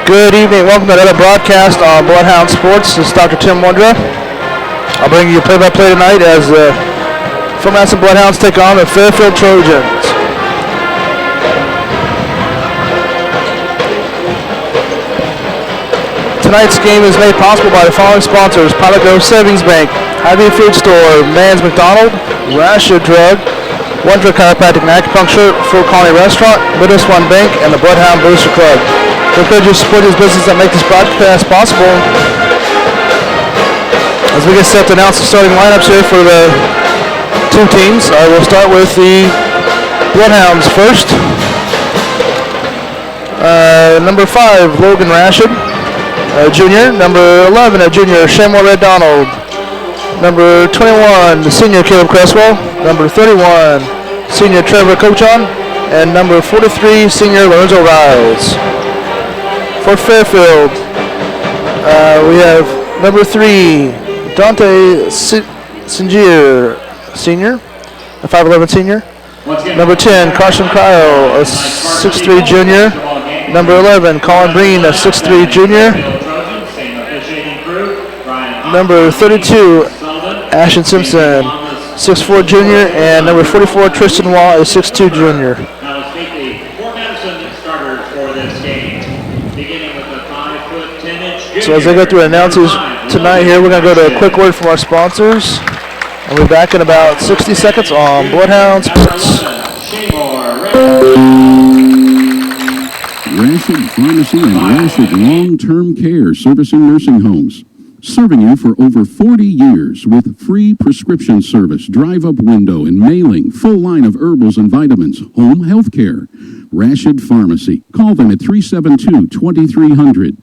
Good evening. Welcome to another broadcast on BloodHound Sports. This is Dr. Tim Wondra. I'll bring you play-by-play tonight as the Madison BloodHounds take on the Fairfield Trojans. Tonight's game is made possible by the following sponsors: Pilot Grove Savings Bank, Hy-Vee Food Store, Mann's McDonald, Rashid Drug, Wondra Chiropractic and Acupuncture, Full Colony Restaurant, Midwest One Bank, and the BloodHound Booster Club. We encourage you to support these businesses that make this broadcast possible. As we get set to announce the starting lineups here for the two teams, I will start with the BloodHounds first. Number 5, Logan Rashid, junior. Number 11, a junior, Shamor Red Donald. Number 21, the senior, Caleb Cresswell. Number 31, senior, Trevor Cochon. And number 43, senior, Lorenzo Riles. For Fairfield, we have number 3, Dante Singier, senior, a 5'11 senior. Number 10, Carson Cryo, a 6'3 junior. Number 11, Colin Breen, a 6'3 junior. Number 32, Ashton Simpson, 6'4 junior. And number 44, Tristan Wall, a 6'2 junior. So as they go through announcers tonight here, we're going to go to a quick word from our sponsors. And we'll be back in about 60 seconds on BloodHound Sports. Rashid Pharmacy and Rashid Long-Term Care, servicing nursing homes. Serving you for over 40 years with free prescription service, drive-up window and mailing, full line of herbals and vitamins, home health care. Rashid Pharmacy. Call them at 372-2300.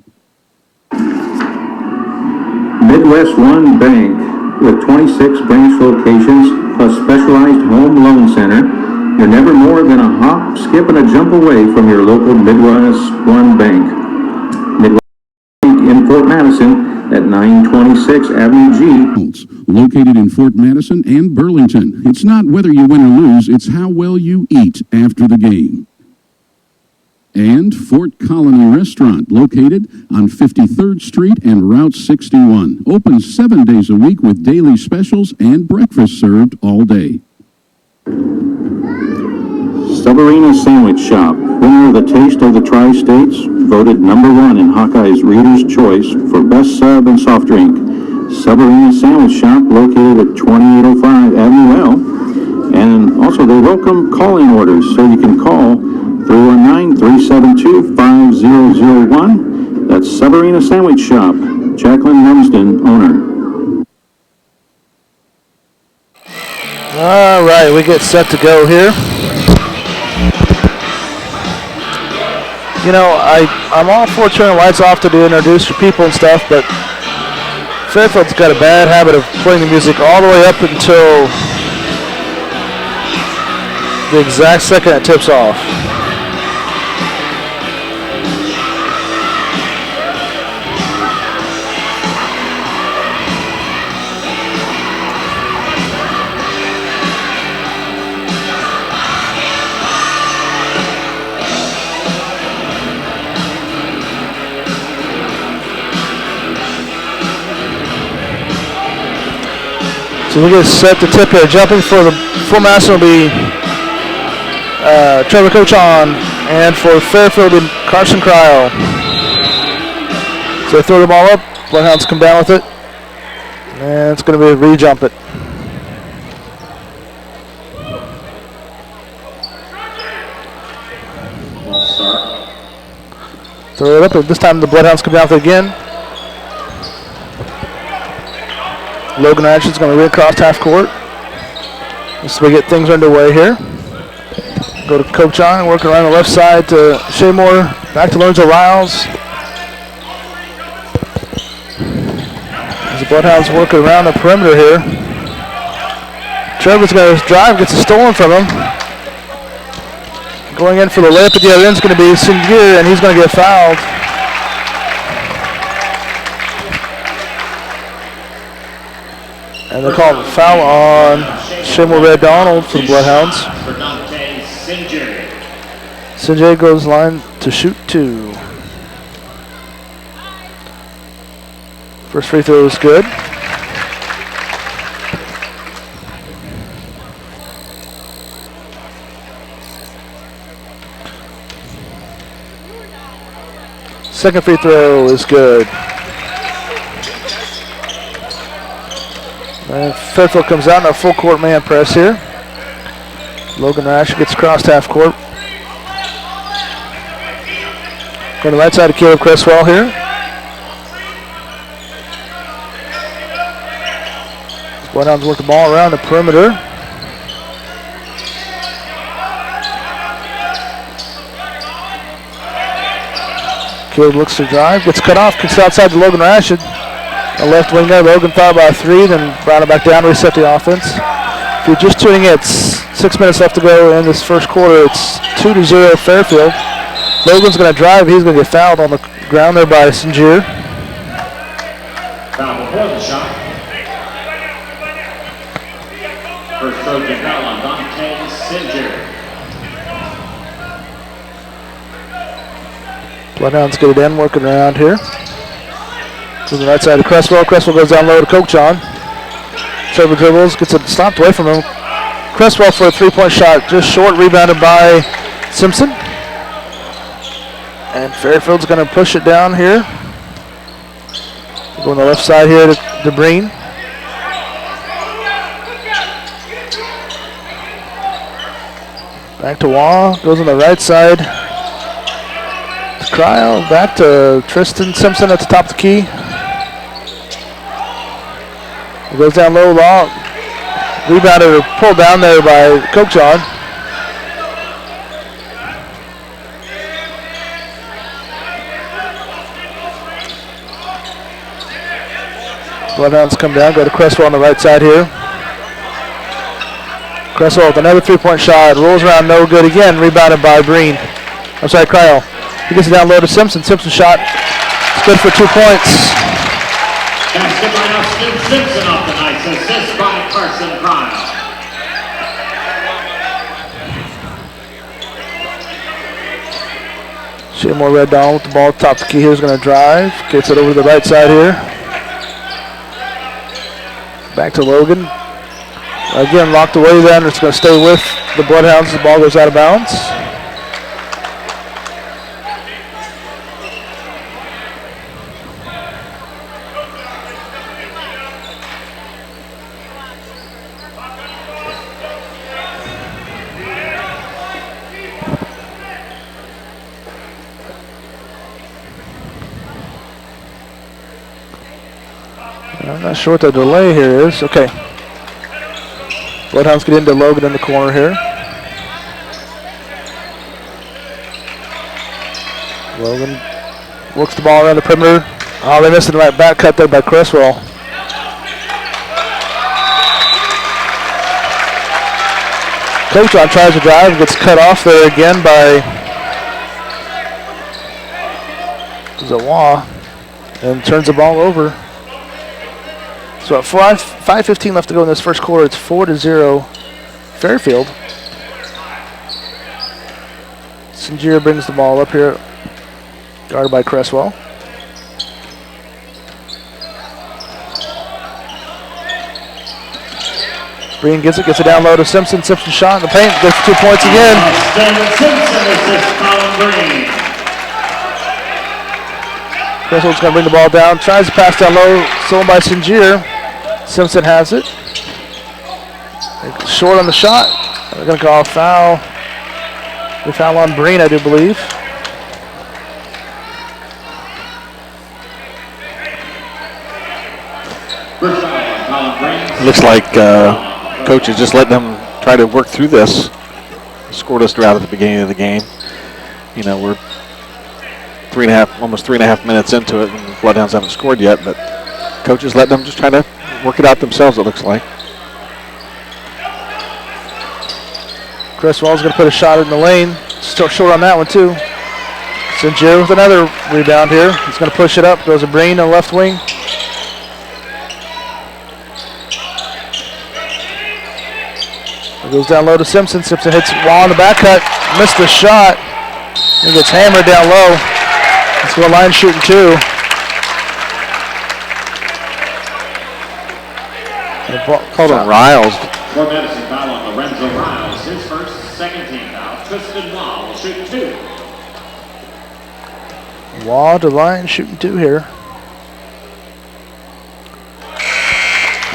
Midwest One Bank, with 26 branch locations plus specialized home loan center, you're never more than a hop, skip, and a jump away from your local Midwest One Bank. Midwest Bank in Fort Madison at 926 Avenue G. Located in Fort Madison and Burlington. It's not whether you win or lose, it's how well you eat after the game. And Fort Colony Restaurant, located on 53rd Street and Route 61. Open 7 days a week with daily specials and breakfast served all day. Subarina Sandwich Shop, winner of the Taste of the Tri-States, voted #1 in Hawkeye's Reader's Choice for Best Sub and Soft Drink. Subarina Sandwich Shop, located at 2805 Avenue L. And also they welcome calling orders, so you can call 319-372-5001. That's Subarina Sandwich Shop. Jacqueline Lumsden, owner. All right, we get set to go here. You know, I'm all for turning lights off to introduce your people and stuff, but Fairfield's got a bad habit of playing the music all the way up until the exact second it tips off. So we get set to tip here. Jumping for the full Madison will be Trevor Cochon, and for Fairfield and Carson Cryo. So they throw the ball up. BloodHounds come down with it, and it's going to be a re-jump it. Throw it up, but this time the BloodHounds come down with it again. Logan Rashid's going to rear across half court. As we get things underway here. Go to Cochon, working around the left side to Shamor. Back to Lorenzo Riles. As the BloodHounds working around the perimeter here. Trevor's going to drive, gets it stolen from him. Going in for the layup at the other end is going to be Singier, and he's going to get fouled. And they call a foul on Shamor Red Donald for the BloodHounds. Sinjay goes line to shoot 2. First free throw is good. Second free throw is good. And Fairfield comes out in a full court man press here. Logan Rash gets crossed half court. Going to the right side of Caleb Cresswell here. Bloodhounds work the ball around the perimeter. Caleb looks to drive, gets cut off, kicks outside to Logan Rashid. A left wing there, Logan fouled by 3, then brought it back down, reset the offense. If you're just tuning in, it's 6 minutes left to go in this first quarter. It's 2-0 Fairfield. Logan's going to drive. He's going to get fouled on the ground there by Singier. Foul before the shot. First Trojan foul on Dante Singier. Bloodhounds get it in, working around here. To the right side of Cresswell. Cresswell goes down low to Coachon. Trevor dribbles, gets it stopped away from him. Cresswell for a three-point shot, just short, rebounded by Simpson. And Fairfield's going to push it down here. Go on the left side here to Breen. Back to Wah, goes on the right side. To Cryle, back to Tristan Simpson at the top of the key. It goes down low, long. Rebounded or pulled down there by Coachon. Bloodhounds come down, go to Cresswell on the right side here. Cresswell with another three-point shot, rolls around, no good again, rebounded by Breen. I'm sorry, Cryle. He gets it down low to Simpson. Simpson shot, it's good for 2 points. Basket by Austin Simpson off the nice assist by Carson Cryle. Seymour Red down with the ball, top the key here, is going to drive. Gets it over to the right side here. Back to Logan. Again, locked away then. It's going to stay with the Bloodhounds. The ball goes out of bounds. I'm not sure what the delay here is. Okay. Bloodhounds get into Logan in the corner here. Logan works the ball around the perimeter. Oh, they missed the right back cut there by Cresswell. Coachon tries to drive, gets cut off there again by Zawa and turns the ball over. So at 5:15 left to go in this first quarter, it's 4-0 Fairfield. Singier brings the ball up here, guarded by Cresswell. Breen gets it down low to Simpson. Simpson shot in the paint, gets 2 points again. Simpson assists Colin Breen. Cresswell's going to bring the ball down, tries to pass down low, stolen by Singier. Simpson has it. Short on the shot. They're going to call a foul. A foul on Breen, I do believe. Looks like coach is just letting them try to work through this. Scoreless drought at the beginning of the game. You know, we're almost 3.5 minutes into it, and Bloodhounds haven't scored yet, but coach is letting them just try to work it out themselves, it looks like. Cresswell's going to put a shot in the lane. Still short on that one, too. Singier with another rebound here. He's going to push it up. Goes to Breen on the left wing. It goes down low to Simpson. Simpson hits Wall on the back cut. Missed the shot. He gets hammered down low. Let's go line shooting 2. Called on Riles. For Madison, foul on Lorenzo Riles. His first, second team foul. Tristan Wall will shoot 2. Wall to line, shooting 2 here.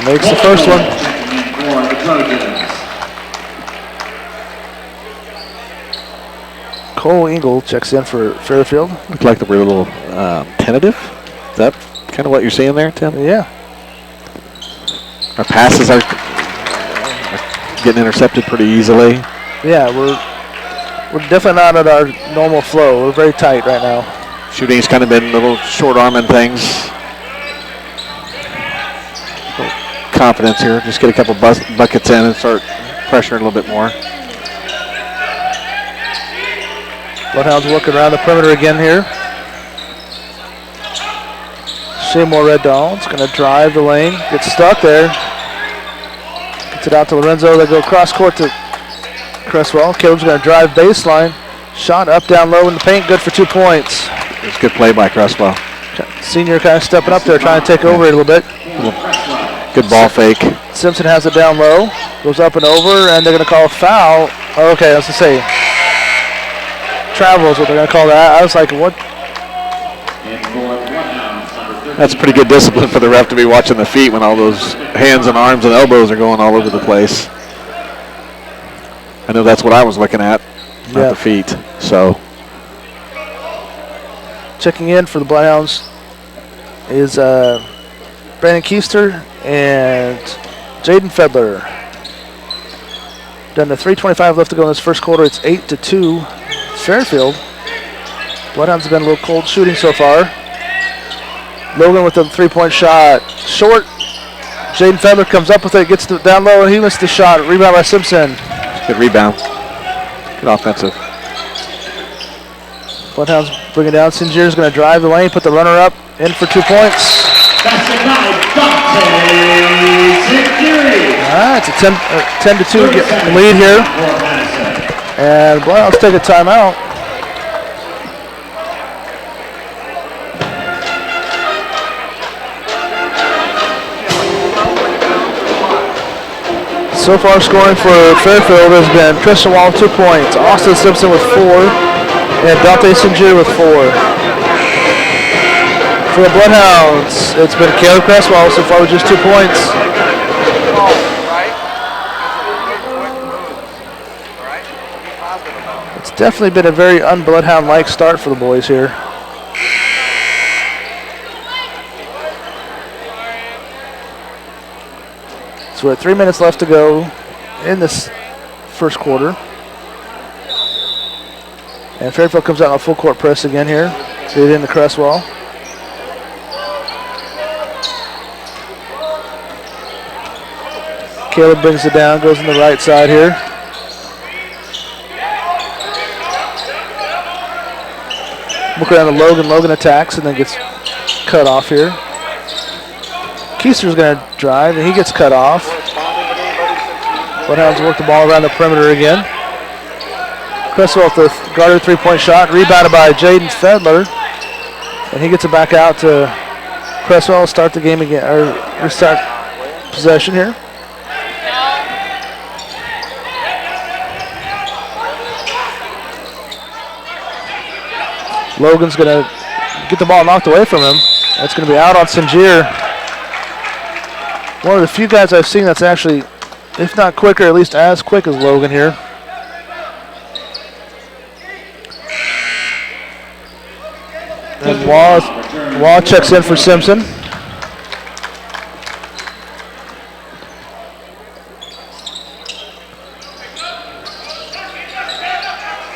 Makes the first one. Checking in for the Trojans. Cole Engel checks in for Fairfield. Looked like they were a little tentative. Is that kind of what you're seeing there, Tim? Yeah. Our passes are getting intercepted pretty easily. Yeah, we're definitely not at our normal flow. We're very tight right now. Shooting's kind of been little short arming things. Confidence here. Just get a couple buckets in and start pressuring a little bit more. BloodHound's working around the perimeter again here. Seymour Red Donald's going to drive the lane. Gets stuck there. Gets it out to Lorenzo. They go cross court to Cresswell. Caleb's going to drive baseline. Shot up, down low in the paint. Good for 2 points. It's a good play by Cresswell. Senior kind of stepping up there, trying to take over it a little bit. Good ball fake. Simpson has it down low. Goes up and over, and they're going to call a foul. Oh, okay, I was going to say. Travel is what they're going to call that. I was like, what? That's pretty good discipline for the ref to be watching the feet when all those hands and arms and elbows are going all over the place. I know that's what I was looking at, not the feet. So checking in for the BloodHounds is Brandon Keister and Jaden Fedler. Done to 3:25 left to go in this first quarter. It's 8-2 Fairfield. BloodHounds have been a little cold shooting so far. Logan with the 3-point shot. Short. Jaden Fedler comes up with it, gets it down low, and he missed the shot. Rebound by Simpson. Good rebound. Good offensive. BloodHounds bring it down. Singier's going to drive the lane, put the runner up, in for 2 points. Basket by Dante Singiri. All right, it's a 10-2 lead here. And BloodHounds take a timeout. So far scoring for Fairfield has been Tristan Wall with 2 points, Austin Simpson with 4, and Dante Singier with 4. For the BloodHounds, it's been Caleb Cresswell so far with just 2 points. It's definitely been a very un-BloodHound-like start for the boys here. So we're at 3 minutes left to go in this first quarter. And Fairfield comes out on a full court press again here. Get it into Cresswell. Caleb brings it down, goes on the right side here. Look around to Logan. Logan attacks and then gets cut off here. Keister's going to drive, and he gets cut off. BloodHounds work the ball around the perimeter again. Cresswell with the guarded 3-point shot, rebounded by Jaden Fedler. And he gets it back out to Cresswell, start the game again, or restart possession here. Logan's going to get the ball knocked away from him. That's going to be out on Singier. One of the few guys I've seen that's actually, if not quicker, at least as quick as Logan here. And Wall checks in for Simpson.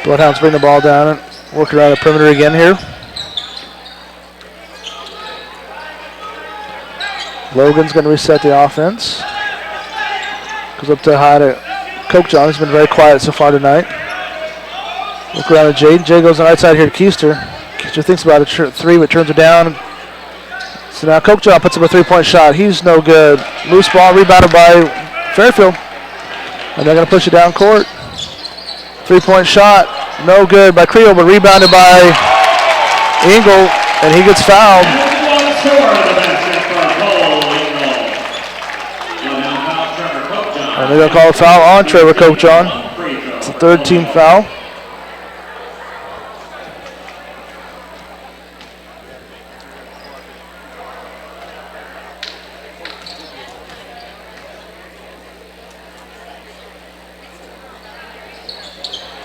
BloodHounds bring the ball down and work around the perimeter again here. Logan's going to reset the offense. Goes up to high to Coke John. He's been very quiet so far tonight. Look around at Jade. Jay goes on the right side here to Keister. Keister thinks about a 3, but turns it down. So now Coke John puts up a 3-point shot. He's no good. Loose ball rebounded by Fairfield. And they're going to push it down court. 3-point shot. No good by Creel, but rebounded by Engel. And he gets fouled. They're going to call a foul on Trevor Coachon. It's the third team foul.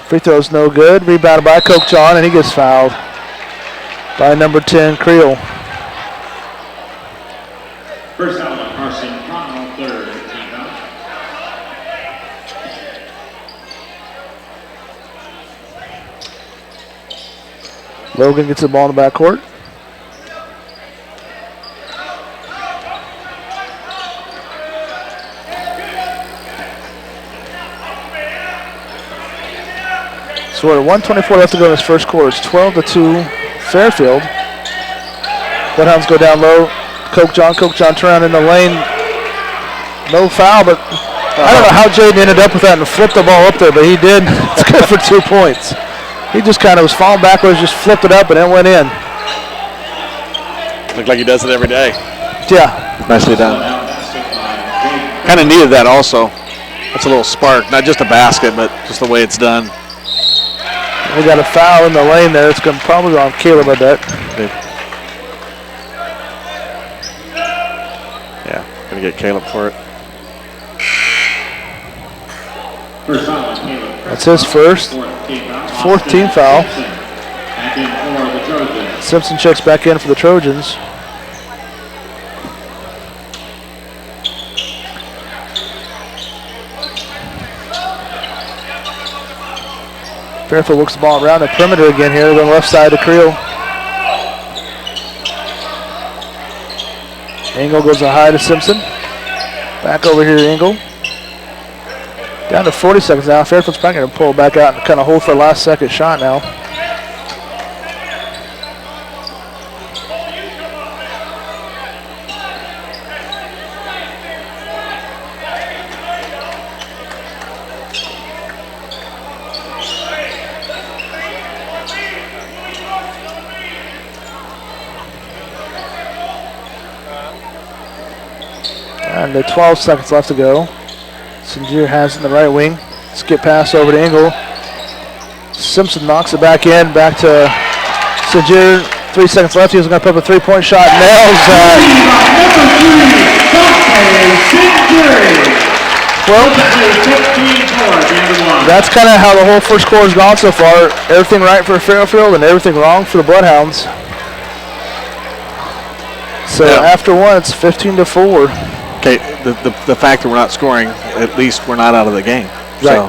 Free throw's no good. Rebounded by Coachon, and he gets fouled by number 10, Creel. First foul on Carson Prime, third team foul. Logan gets the ball in the backcourt. So we're at 1:24 left to go in this first quarter. It's 12-2 Fairfield. BloodHounds go down low. Coachon turn around in the lane. No foul, but I don't know how Jaden ended up with that and flipped the ball up there, but he did. It's good for 2 points. He just kind of was falling backwards, just flipped it up, and it went in. Looked like he does it every day. Yeah. Nicely done. Kind of needed that also. That's a little spark, not just a basket, but just the way it's done. We got a foul in the lane there. It's going to probably go on Caleb, I bet. Yeah, going to get Caleb for it. First foul on Caleb. That's his first. Fourth team foul. Back in for the Trojans. Simpson checks back in for the Trojans. Fairfield works the ball around the perimeter again here. They're going left side to Creel. Engel goes to high to Simpson. Back over here to Engel. Down to 40 seconds now. Fairfield's probably going to pull back out and kind of hold for a last second shot now. And 12 seconds left to go. Sinjir has it in the right wing. Skip pass over to Engel. Simpson knocks it back in. Back to Sinjir. 3 seconds left. He was going to put up a three-point shot. Nails that. Well, that's kind of how the whole first quarter's gone so far. Everything right for Fairfield and everything wrong for the BloodHounds. So after one, it's 15-4. Okay, the fact that we're not scoring, at least we're not out of the game. Right. So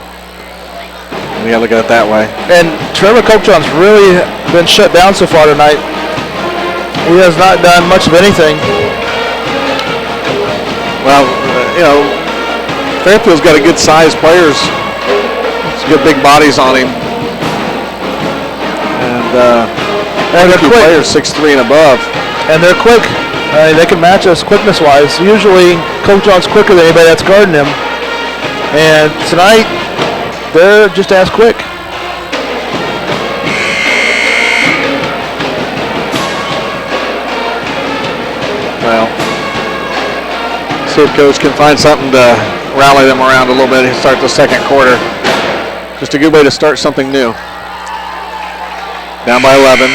we got to look at it that way. And Trevor Coachon's really been shut down so far tonight. He has not done much of anything. Well, Fairfield's got a good sized players. Some good big bodies on him. And they're quick. Players 6'3" and above. And they're quick. They can match us quickness-wise. Usually, Coachon's quicker than anybody that's guarding him. And tonight, they're just as quick. Well, see if Coach can find something to rally them around a little bit and start the second quarter. Just a good way to start something new. Down by 11.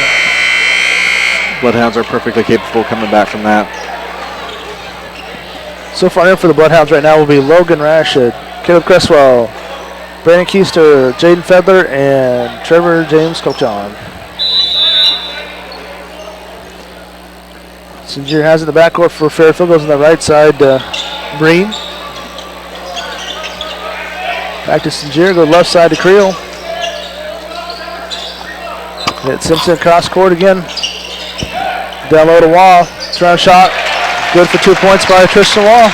BloodHounds are perfectly capable coming back from that. So far in for the BloodHounds right now will be Logan Rashid, Caleb Cresswell, Brandon Keister, Jaden Fedler, and Trevor James Coachon. Sinjir has it in the backcourt for Fairfield, goes on the right side to Breen. Back to Sinjir, goes left side to Creel. Hit Simpson cross court again. Down low to Wall. Turn shot. Good for 2 points by Tristan Wall.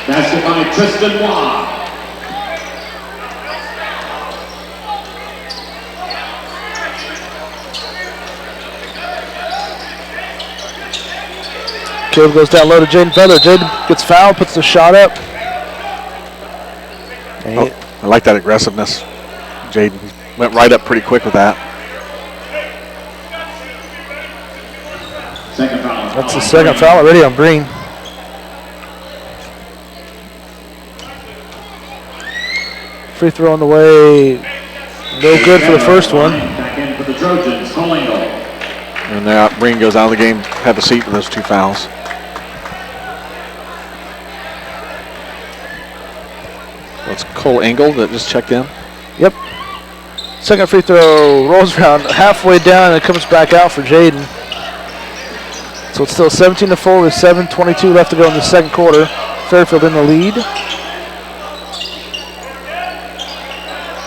Basket by Tristan Wall. Caleb goes down low to Jaden Feather. Jaden gets fouled, puts the shot up. I like that aggressiveness. Jaden went right up pretty quick with that. That's the second foul already on Breen. free throw on the way. No good for the first one. Back in for the Trojans, Cole Engel. And now Breen goes out of the game. Have a seat with those 2 fouls. That's Cole Engel that just checked in. Yep. Second free throw rolls around halfway down and it comes back out for Jaden. So it's still 17-4 with 7:22 left to go in the second quarter. Fairfield in the lead.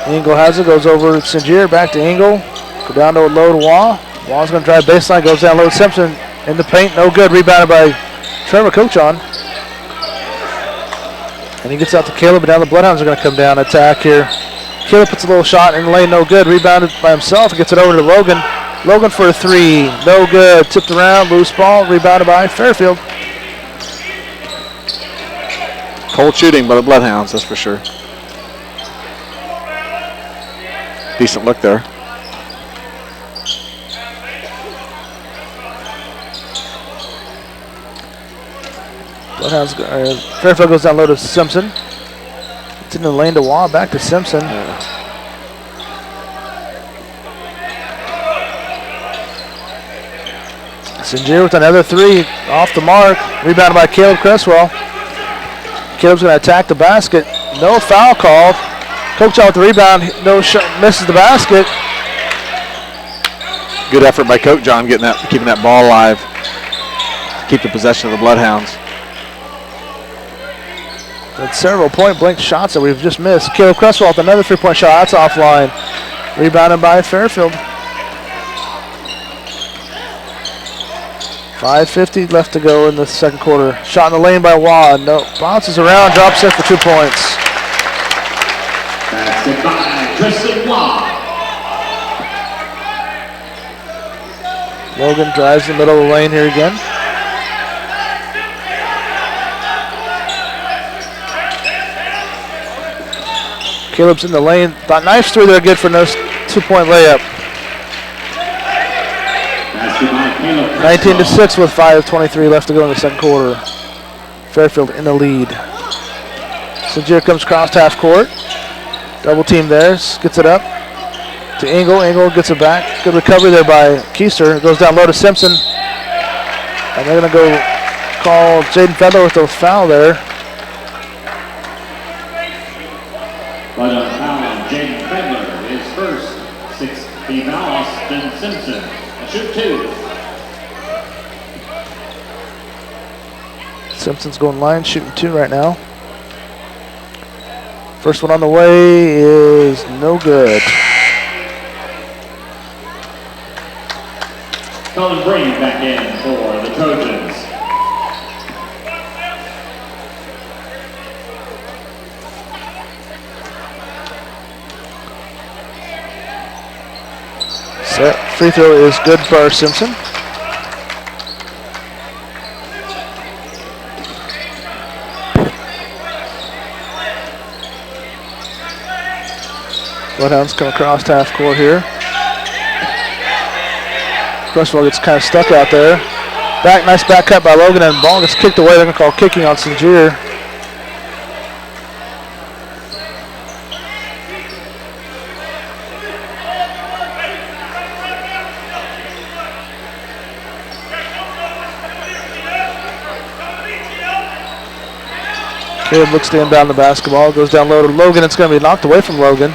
Engel has it, goes over to Singier, back to Engel. Go down to low to Waugh. Waugh's going to drive baseline, goes down low to Simpson in the paint. No good, rebounded by Trevor Cochon. And he gets out to Caleb, but now the Bloodhounds are going to come down attack here. Caleb puts a little shot in the lane, no good. Rebounded by himself, gets it over to Logan. Logan for a 3, no good. Tipped around, loose ball, rebounded by Fairfield. Cold shooting by the Bloodhounds, that's for sure. Decent look there. Bloodhounds, Fairfield goes down low to Simpson. It's in the lane to Waugh, back to Simpson. Singier with another 3 off the mark. Rebounded by Caleb Cresswell. Caleb's going to attack the basket. No foul called. Coachon with the rebound. No shot, misses the basket. Good effort by Coachon keeping that ball alive. Keep the possession of the Bloodhounds. That's several point-blank shots that we've just missed. Caleb Cresswell with another 3-point shot. That's offline. Rebounded by Fairfield. 5:50 left to go in the second quarter. Shot in the lane by Waugh. No, bounces around, drops in for 2 points. Basket by Tristan Waugh. Logan drives the middle of the lane here again. Caleb's in the lane. Nice 3 there, good for no 2-point layup. 19-6 with 5:23 left to go in the second quarter. Fairfield in the lead. Singier comes across half court. Double team there. Gets it up to Engel. Engel gets it back. Good recovery there by Keister. Goes down low to Simpson. And they're going to go call Jaden Fedler with a foul there. But a foul on Jaden Fedler. His first 6th foul. Austin Simpson. A shoot 2. Simpson's going line, shooting 2 right now. First one on the way is no good. Colin Breen back in for the Trojans. Set. Free throw is good for Simpson. Bloodhounds come across half court here. Cresswell gets kind of stuck out there. Nice back cut by Logan, and ball gets kicked away. They're going to call kicking on Singier. Caleb looks to inbound the basketball. Goes down low to Logan. It's going to be knocked away from Logan.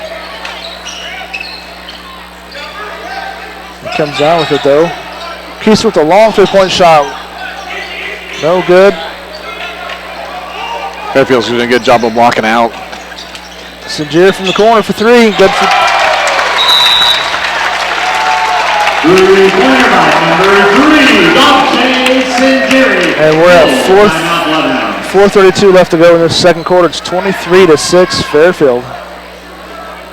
Comes down with it though. Keister with a long 3-point shot. No good. Fairfield's doing a good job of blocking out. Singier from the corner for 3. Good for. And we're at 4:32 left to go in the second quarter. It's 23-6 Fairfield.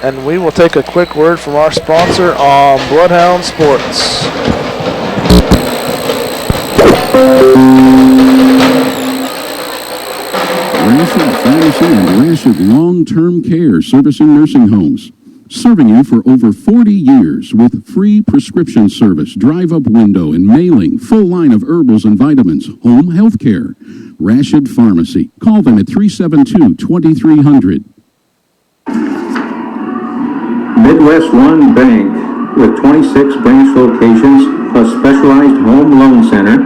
And we will take a quick word from our sponsor on BloodHound Sports. Rashid Pharmacy and Rashid Long-Term Care Service and Nursing Homes. Serving you for over 40 years with free prescription service, drive-up window and mailing, full line of herbals and vitamins, home health care. Rashid Pharmacy. Call them at 372-2300. Midwest One Bank, with 26 branch locations plus specialized home loan center,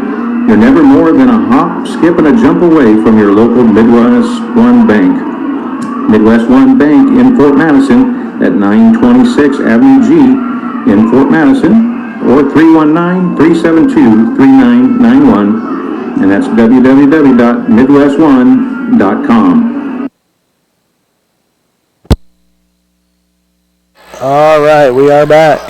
you're never more than a hop, skip, and a jump away from your local Midwest One Bank. Midwest One Bank in Fort Madison at 926 Avenue G in Fort Madison, or 319-372-3991, and that's www.midwestone.com. All right, we are back.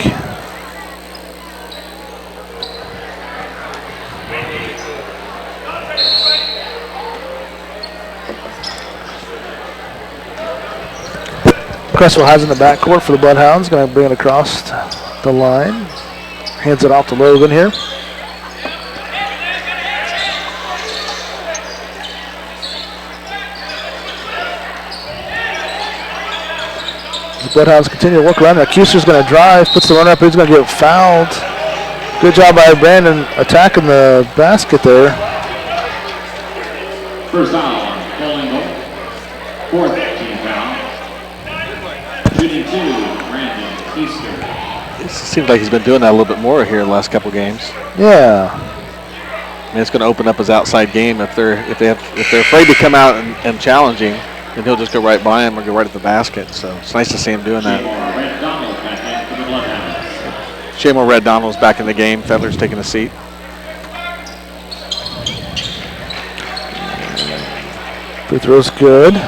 Cresswell has in the backcourt for the Bloodhounds. Going to bring it across the line. Hands it off to Logan here. The Bloodhounds continue to work around. Custer's going to drive, puts the runner up. He's going to get fouled. Good job by Brandon attacking the basket there. First foul on Collingle. Fourth team foul. Shooting 2, Brandon Easter. It seems like he's been doing that a little bit more here the last couple games. Yeah. I mean, it's going to open up his outside game if they're afraid to come out and challenging, then he'll just go right by him or go right at the basket. So it's nice to see him doing that. Red Donald back in for the Bloodhounds. Shamor Red Donald's back in the game. Fedler's taking a seat. Free throw's good.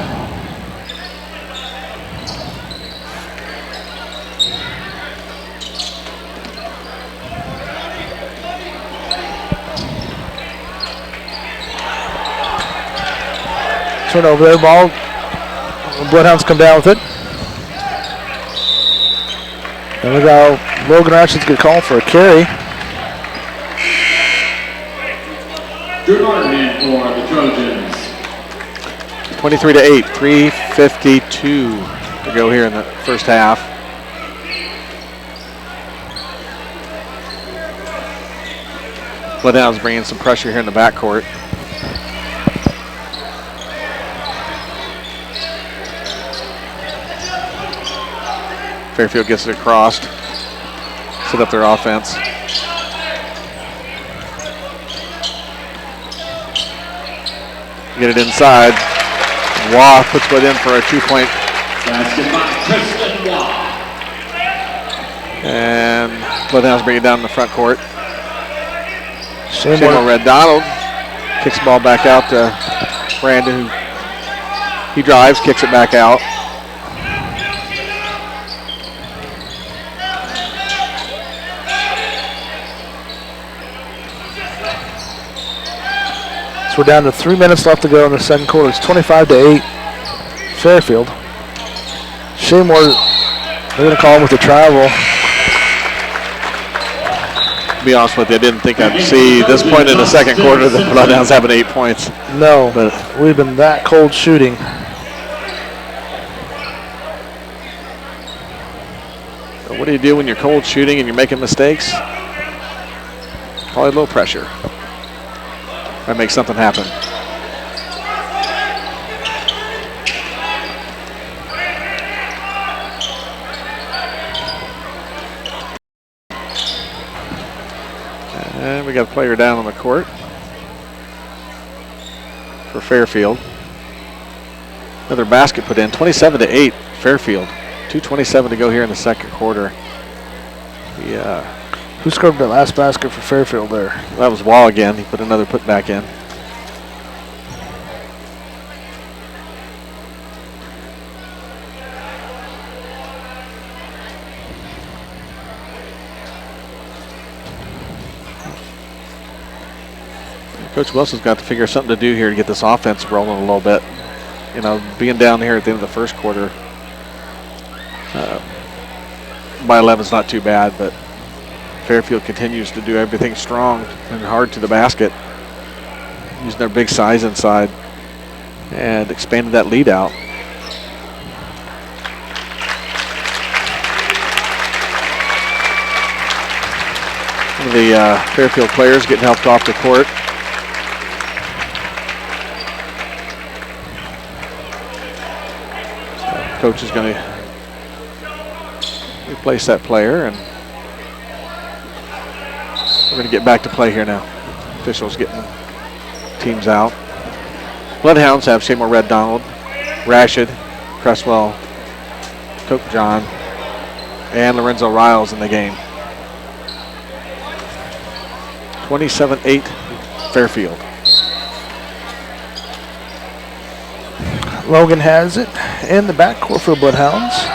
Turnover there, ball. The Bloodhounds come down with it. And we got Logan Ashton's get called for a carry. Drew Martin in for the Trojans. 23-8, 3:52 to go here in the first half. Bloodhounds bringing some pressure here in the backcourt. Fairfield gets it across, set up their offense. Get it inside. Waugh puts it in for a 2-point. Basket by Tristan Waugh. And Bloodhounds bring it down in the front court. Shamor Red Donald kicks the ball back out to Brandon. He drives, kicks it back out. So we're down to 3 minutes left to go in the second quarter. It's 25-8 Fairfield. Shamor, they're going to call him with the travel. To be honest with you, I didn't think I'd see this point in the second quarter the Bloodhounds having 8 points. No, But we've been that cold shooting. what do you do when you're cold shooting and you're making mistakes? Probably a little pressure. Try to make something happen. And we got a player down on the court for Fairfield. Another basket put in, 27-8 Fairfield. 2:27 to go here in the second quarter. Yeah. Who scored that last basket for Fairfield there? That was Wall again. He put another putback in. Coach Wilson's got to figure something to do here to get this offense rolling a little bit. You know, being down here at the end of the first quarter by 11 is not too bad, but Fairfield continues to do everything strong and hard to the basket, using their big size inside and expanded that lead out. One of the Fairfield players getting helped off the court. Coach is going to replace that player, and we're going to get back to play here now. Officials getting teams out. BloodHounds have Seymour Red Donald, Rashid, Cresswell, Coke John, and Lorenzo Riles in the game. 27-8 Fairfield. Logan has it in the backcourt for BloodHounds.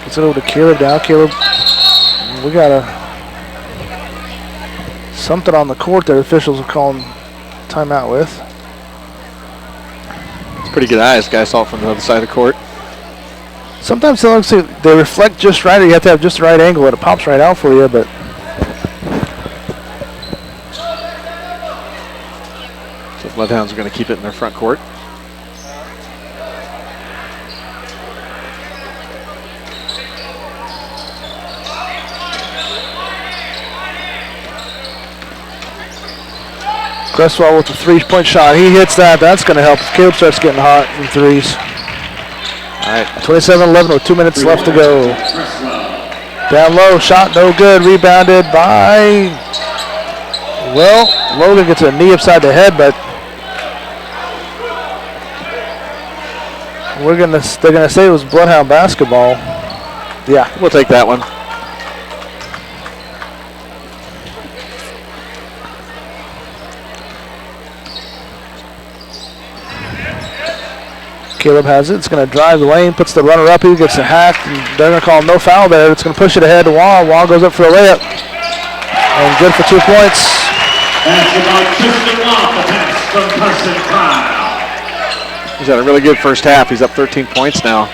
Gets it over to Caleb now. Caleb, we got something on the court that officials are calling timeout with. It's pretty good eyes. Guy saw it from the other side of the court. Sometimes they reflect just right, or you have to have just the right angle and it pops right out for you, but so BloodHounds are going to keep it in their front court. Cresswell with the three-point shot. He hits that. That's going to help. Caleb starts getting hot from threes. All right. 27-11 with 2 minutes left to go. Down low, shot no good. Rebounded by, well, Logan gets a knee upside the head, but they're gonna say it was BloodHound basketball. Yeah. We'll take that one. Caleb has it. It's going to drive the lane, puts the runner up. He gets a hack. And they're going to call him no foul there. It's going to push it ahead to Wall. Wall goes up for a layup. And good for 2 points. That's about Tristan Watt, the pass from Carson Kyle. He's had a really good first half. He's up 13 points now.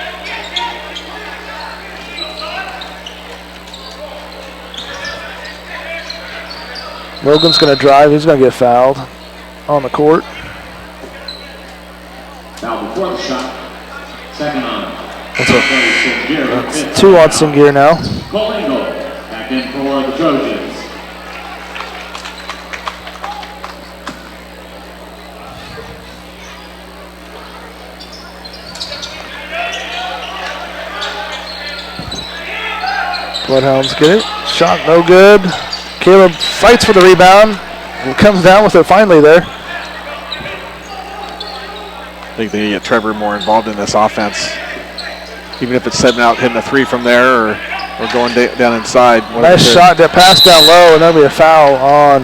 Logan's going to drive. He's going to get fouled on the court. Foul before the shot. Second on. That's 2 on Singier now. Cole Engel back in for the Trojans. BloodHounds get it. Shot no good. Caleb fights for the rebound and comes down with it finally there. I think they get Trevor more involved in this offense. Even if it's setting out, hitting a three from there, or going down inside. Nice shot, that pass down low, and that'll be a foul on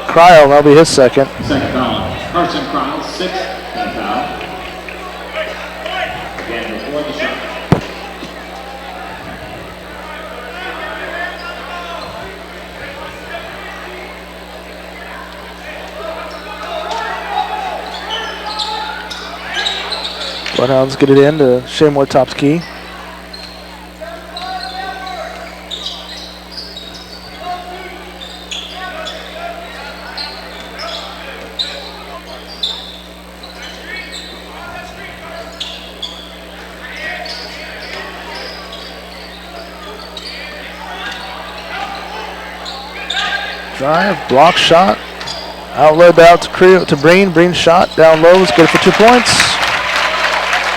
Cryle. That'll be his second. Second foul. Carson Cryle, 6th team foul. Again before the shot. BloodHounds get it in to Shaymore Top's key. Drive, block shot, outlet out to Breen. Breen shot down low, it's good for 2 points.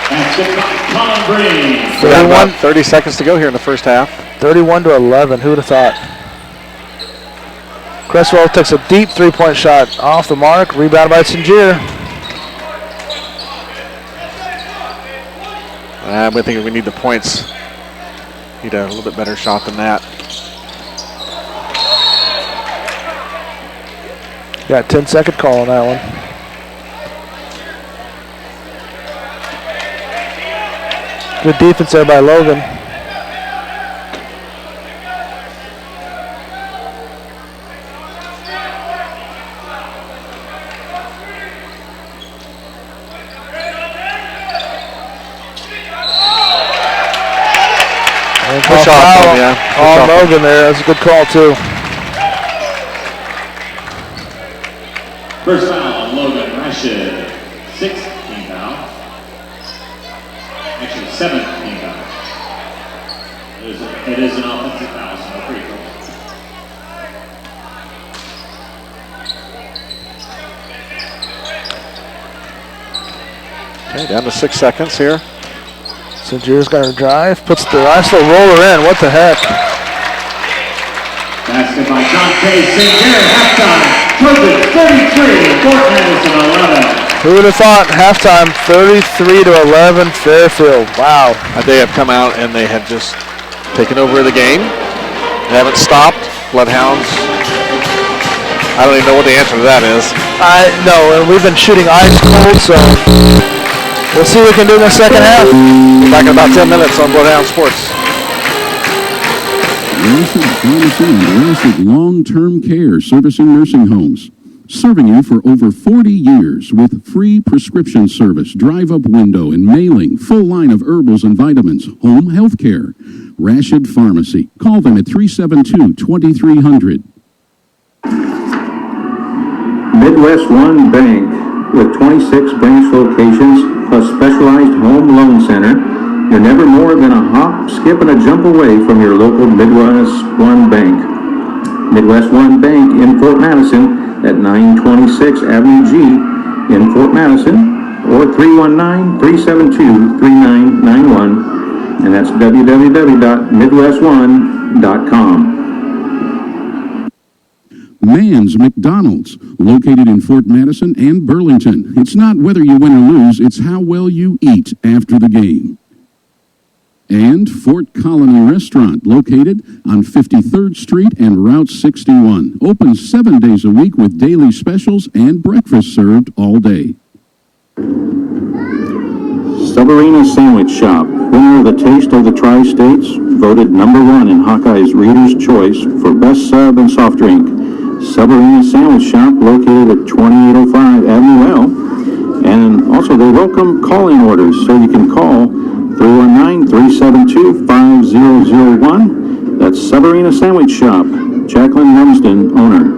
That's good by Colin Breen. 31, 30 seconds to go here in the first half. 31-11, who would have thought? Cresswell takes a deep 3-point shot off the mark, rebounded by Singier. I think we need the points. Need a little bit better shot than that. Got a 10-second call on that one. Good defense there by Logan. And Push off him, yeah. On Logan there. That's a good call too. First foul on Logan Rashid. 6th team foul. Actually, 7th team foul. It is an offensive foul, so no free throw. Okay, down to 6 seconds here. St. Jude's got her drive, puts the nice little roller in. What the heck? Basket by Dante St. Jared, halftime. Trojan 33, Fort Madison 11. Who would have thought halftime 33 to 11 Fairfield. Wow. They have come out and they have just taken over the game. They haven't stopped. BloodHounds, I don't even know what the answer to that is. I know, and we've been shooting ice cold, so we'll see what we can do in the second half. We're back in about 10 minutes on BloodHound Sports. Rashid Pharmacy and Rashid Long-Term Care Servicing Nursing Homes. Serving you for over 40 years with free prescription service, drive-up window and mailing, full line of herbals and vitamins, home health care. Rashid Pharmacy. Call them at 372-2300. Midwest One Bank, with 26 branch locations, plus specialized home loan center, you're never more than a hop, skip, and a jump away from your local Midwest One Bank. Midwest One Bank in Fort Madison at 926 Avenue G in Fort Madison, or 319-372-3991, and that's www.midwestone.com. Mann's McDonald's, located in Fort Madison and Burlington. It's not whether you win or lose, it's how well you eat after the game. And Fort Colony Restaurant, located on 53rd Street and Route 61. Open 7 days a week with daily specials and breakfast served all day. Subarina Sandwich Shop, winner of the Taste of the Tri-States, voted #1 in Hawkeye's Reader's Choice for Best Sub and Soft Drink. Subarina Sandwich Shop, located at 2805 Avenue L. And also they welcome call-in orders, so you can call 319-372-5001. That's Subarina Sandwich Shop. Jacqueline Lumsden, owner.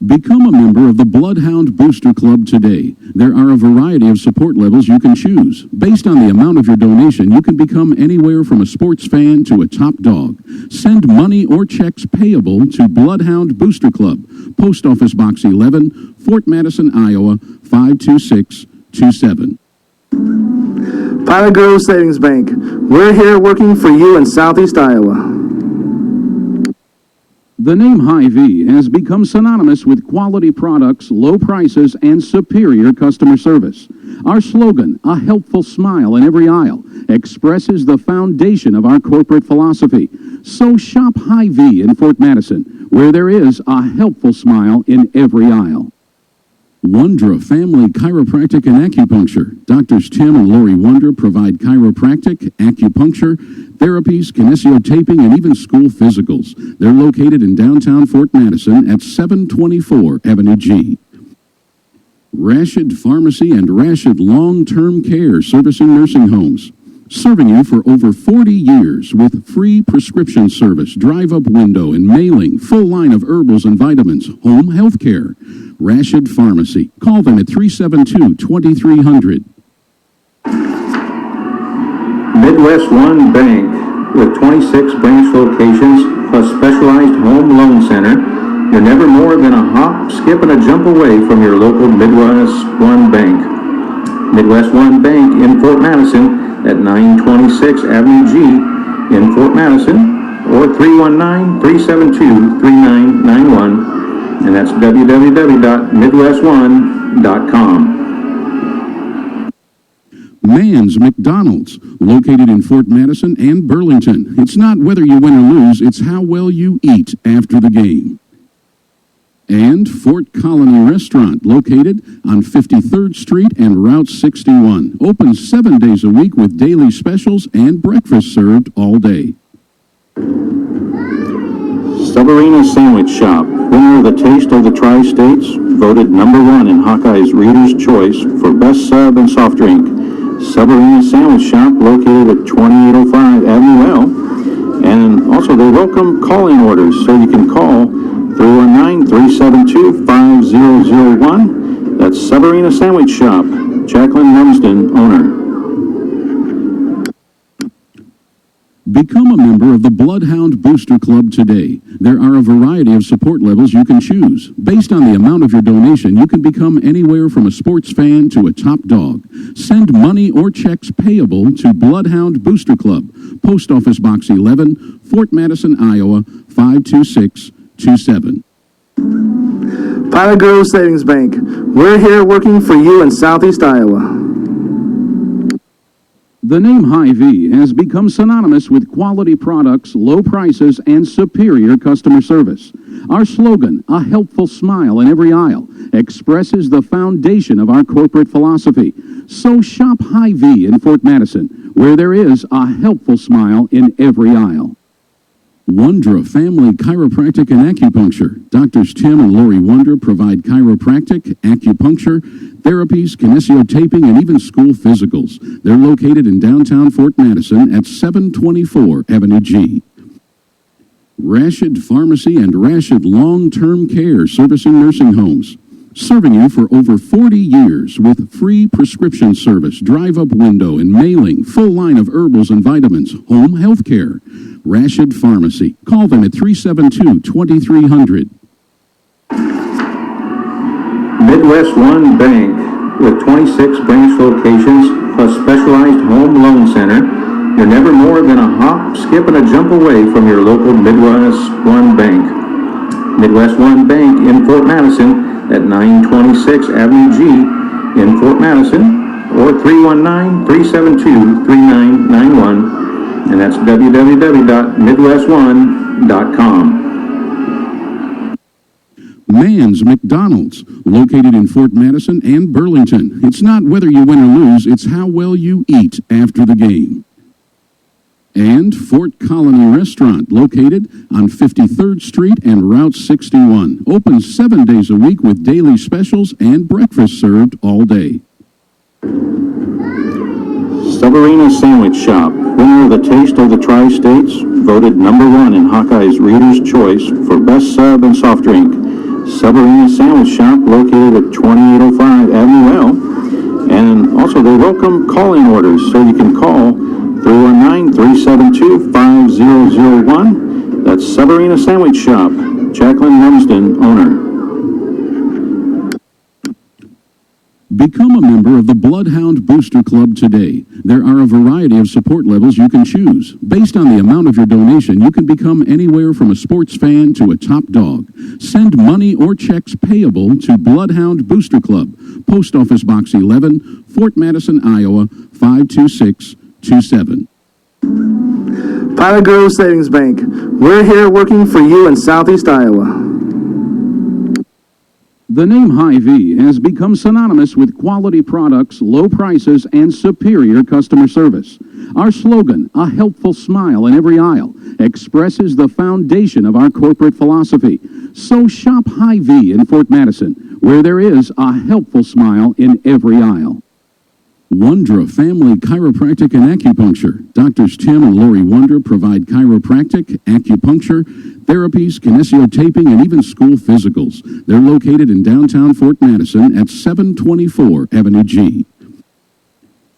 Become a member of the BloodHound Booster Club today. There are a variety of support levels you can choose. Based on the amount of your donation, you can become anywhere from a sports fan to a top dog. Send money or checks payable to BloodHound Booster Club, Post Office Box 11, Fort Madison, Iowa, 52627. Pilot Grove Savings Bank. We're here working for you in Southeast Iowa. The name Hy-Vee has become synonymous with quality products, low prices, and superior customer service. Our slogan, "A helpful smile in every aisle," expresses the foundation of our corporate philosophy. So shop Hy-Vee in Fort Madison, where there is a helpful smile in every aisle. Wondra Family Chiropractic and Acupuncture. Doctors Tim and Lori Wondra provide chiropractic, acupuncture, therapies, kinesiotaping, and even school physicals. They're located in downtown Fort Madison at 724 Avenue G. Rashid Pharmacy and Rashid Long-Term Care Servicing Nursing Homes. Serving you for over 40 years with free prescription service, drive-up window and mailing, full line of herbals and vitamins, home health care. Rashid Pharmacy. Call them at 372-2300. Midwest One Bank, with 26 branch locations, plus specialized home loan center, you're never more than a hop, skip, and a jump away from your local Midwest One Bank. Midwest One Bank in Fort Madison at 926 Avenue G in Fort Madison, or 319-372-3991, and that's www.midwestone.com. Mann's McDonald's, located in Fort Madison and Burlington. It's not whether you win or lose, it's how well you eat after the game. And Fort Colony Restaurant, located on 53rd Street and Route 61. Open 7 days a week with daily specials and breakfast served all day. Subarina Sandwich Shop, winner of the Taste of the Tri-States, voted #1 in Hawkeye's Reader's Choice for Best Sub and Soft Drink. Subarina Sandwich Shop, located at 2805 Avenue L. And also they welcome call-in orders, so you can call 319-372-5001. That's Subarina Sandwich Shop. Jacqueline Lumsden, owner. Become a member of the BloodHound Booster Club today. There are a variety of support levels you can choose. Based on the amount of your donation, you can become anywhere from a sports fan to a top dog. Send money or checks payable to BloodHound Booster Club, Post Office Box 11, Fort Madison, Iowa, 52627. Pilot Grove Savings Bank. We're here working for you in Southeast Iowa. The name Hy-Vee has become synonymous with quality products, low prices, and superior customer service. Our slogan, "A helpful smile in every aisle," expresses the foundation of our corporate philosophy. So shop Hy-Vee in Fort Madison, where there is a helpful smile in every aisle. Wondra Family Chiropractic and Acupuncture. Doctors Tim and Lori Wondra provide chiropractic, acupuncture, therapies, kinesiotaping, and even school physicals. They're located in downtown Fort Madison at 724 Avenue G. Rashid Pharmacy and Rashid Long-Term Care, servicing nursing homes. Serving you for over 40 years with free prescription service, drive-up window and mailing, full line of herbals and vitamins, home health care. Rashid Pharmacy. Call them at 372-2300. Midwest One Bank, with 26 branch locations plus specialized home loan center, you're never more than a hop, skip, and a jump away from your local Midwest One Bank. Midwest One Bank in Fort Madison at 926 Avenue G in Fort Madison, or 319-372-3991, and that's www.midwestone.com. Mann's McDonald's, located in Fort Madison and Burlington. It's not whether you win or lose, it's how well you eat after the game. And Fort Colony Restaurant, located on 53rd Street and Route 61. Open 7 days a week with daily specials and breakfast served all day. Severina Sandwich Shop, winner of the Taste of the Tri-States, voted #1 in Hawkeye's Reader's Choice for Best Sub and Soft Drink. Severina Sandwich Shop, located at 2805 Avenue L. And also they welcome calling orders, so you can call 319-372-5001. That's Severina Sandwich Shop. Jacqueline Lumsden, owner. Become a member of the BloodHound Booster Club today. There are a variety of support levels you can choose. Based on the amount of your donation, you can become anywhere from a sports fan to a top dog. Send money or checks payable to BloodHound Booster Club, Post Office Box 11, Fort Madison, Iowa, 52627. Pilot Grove Savings Bank. We're here working for you in Southeast Iowa. The name Hy-Vee has become synonymous with quality products, low prices, and superior customer service. Our slogan, "A helpful smile in every aisle," expresses the foundation of our corporate philosophy. So shop Hy-Vee in Fort Madison, where there is a helpful smile in every aisle. Wondra Family Chiropractic and Acupuncture. Doctors Tim and Lori Wondra provide chiropractic, acupuncture, therapies, kinesiotaping, and even school physicals. They're located in downtown Fort Madison at 724 Avenue G.